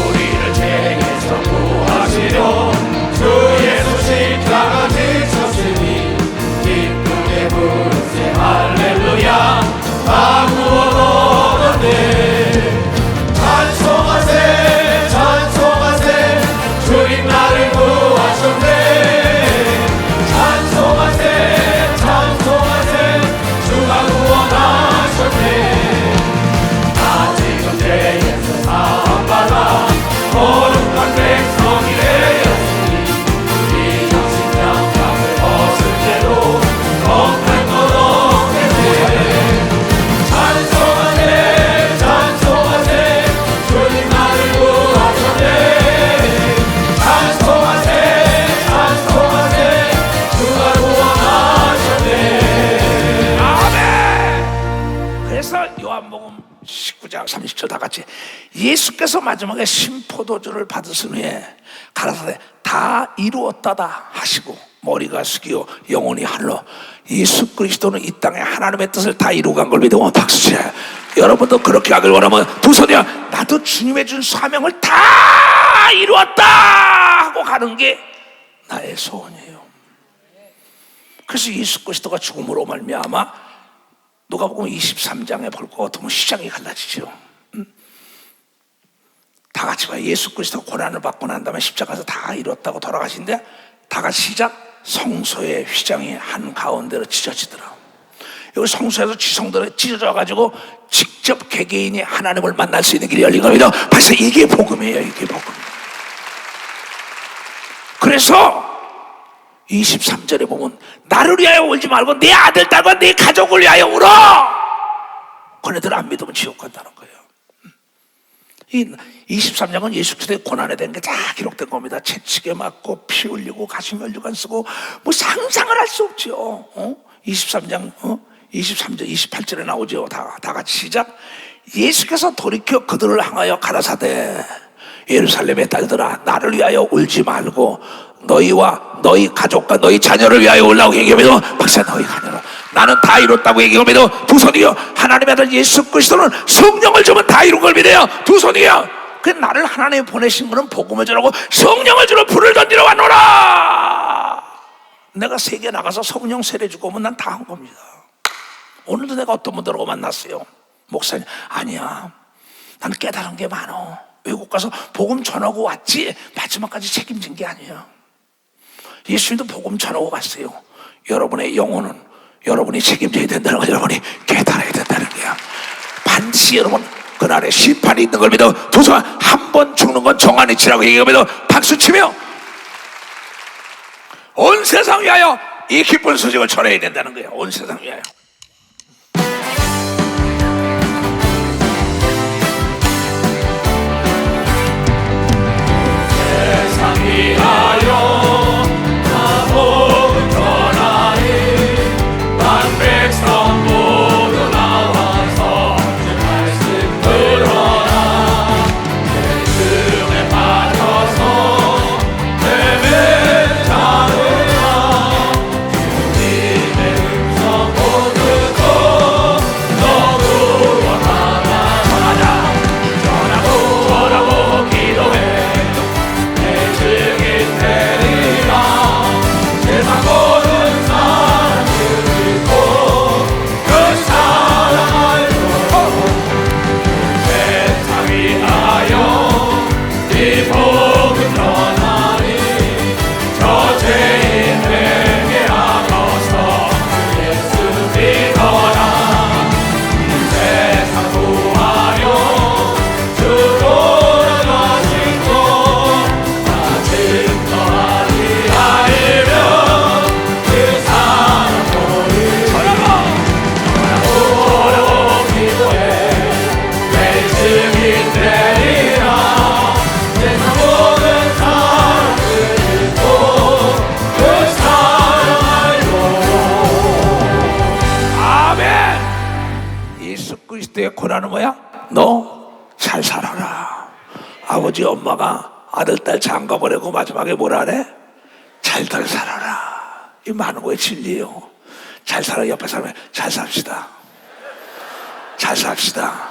우리를 죄에서 구하시려 주 예수 십자가 지셨으니 기쁘게 부르세 할렐루야 다 구원 찬송하세 찬송하세 주님 나를 구하셨네 찬송하세 찬송하세 주가 구원하셨네 나 지금 죄에서 사함받아 거룩한 백성 다 같이 예수께서 마지막에 신포도주를 받으신 후에 가라사대 다 이루었다다 하시고 머리가 숙이어 영혼이 하늘로. 예수 그리스도는 이 땅에 하나님의 뜻을 다 이루고 간 걸 믿으면 박수쳐. 여러분도 그렇게 하길 원하면 두 손이야. 나도 주님의 준 사명을 다 이루었다 하고 가는 게 나의 소원이에요. 그래서 예수 그리스도가 죽음으로 말미암아 누가복음 23장에 볼 것 같으면 시장이 갈라지죠. 다 같이 봐요. 예수 그리스도가 고난을 받고 난 다음에 십자가에서 다 이뤘다고 돌아가신데 다 같이 시작. 성소의 휘장이 한가운데로 찢어지더라. 여기 성소에서 지성들이 찢어져가지고 직접 개개인이 하나님을 만날 수 있는 길이 열린 겁니다. 벌써 이게 복음이에요. 이게 복음. 그래서 23절에 보면 나를 위하여 울지 말고 내 아들, 딸과 내 가족을 위하여 울어. 그네들 안 믿으면 지옥 간다는 거예요. 이 23장은 예수 그리스도의 고난에 대한 게 다 기록된 겁니다. 채찍에 맞고 피 흘리고 가시면류관 쓰고 뭐 상상을 할 수 없죠. 23장 23절 28절에 나오죠. 다 같이 시작. 예수께서 돌이켜 그들을 향하여 가라사대 예루살렘의 딸들아 나를 위하여 울지 말고 너희와 너희 가족과 너희 자녀를 위하여 울라고 얘기하면서 박사 너희 자녀라 나는 다 이뤘다고 얘기하면서 두 손이요 하나님의 아들 예수 그리스도는 성령을 주면 다 이룬 걸 믿어요. 두 손이요 그 나를 하나님이 보내신 거는 복음을 전하고 성령을 주러 불을 던지러 왔노라. 내가 세계 나가서 성령 세례 주고 오면 난 다 한 겁니다. 오늘도 내가 어떤 분들하고 만났어요. 목사님 아니야 나는 깨달은 게 많어. 외국 가서 복음 전하고 왔지 마지막까지 책임진 게 아니에요. 예수님도 복음 전하고 갔어요. 여러분의 영혼은 여러분이 책임져야 된다는 거 여러분이 깨달아야 된다는 거야. 반드시 여러분 그날에 심판이 있는 걸 믿어 두 손 한 번 죽는 건 정한 이치라고 얘기하면서 박수치며 온 세상 위하여 이 기쁜 소식을 전해야 된다는 거야. 온 세상 위하여. 세상 위하여 다 복음 전하리 만 백성 모두 나와서 주 말씀 들어라. 내 빠져서 내배 자르라. 주님의 음성 못 듣고 너무 원하나 전하고 기도해. 내 증인 되리라. 세상 모든 사람들 믿고 그 사랑 알고 세상 위하여 이 복음 전하리. 저 죄인에게 앞서서 주 예수 믿어라. 세상 구하여 주 돌아가신 것 다 증거하리. 알면 그 사랑 보리. 전하고 기도해. 내 증인 되리라. 세상 모든 사람들 믿고 그 사랑 알고. 아멘. 예수 그리스도의 고난은 뭐야? 너 잘 살아라. 아버지 엄마가 아들 딸 장가 보내고 마지막에 뭐라 그래? 잘들 살아라. 이 많은 거의 진리예요. 잘 살아. 옆에 사람에 잘 삽시다. 잘 삽시다.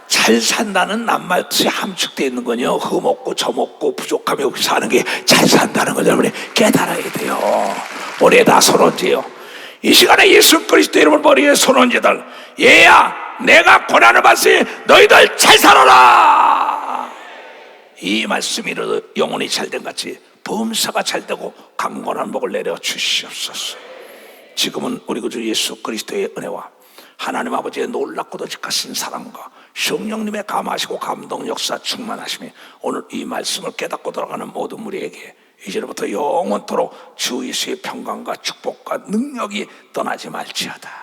잘 산다는 낱말뜻이 함축되어 있는 거요. 그 먹고 저 먹고 부족함이 없이 사는 게 잘 산다는 걸 여러분이 깨달아야 돼요. 머리에 다 손언지예요. 이 시간에 예수 그리스도 이름을 머리에 손언지들 얘야 내가 고난을 받으니 너희들 잘 살아라. 이 말씀이 영혼이 잘된 같이 범사가 잘되고 강건한 복을 내려 주시옵소서. 지금은 우리 구주 예수 그리스도의 은혜와 하나님 아버지의 놀랍고도 직하신 사랑과 성령님의 감하시고 감동 역사 충만하심이 오늘 이 말씀을 깨닫고 돌아가는 모든 우리에게 이제부터 영원토록 주 예수의 평강과 축복과 능력이 떠나지 말지어다.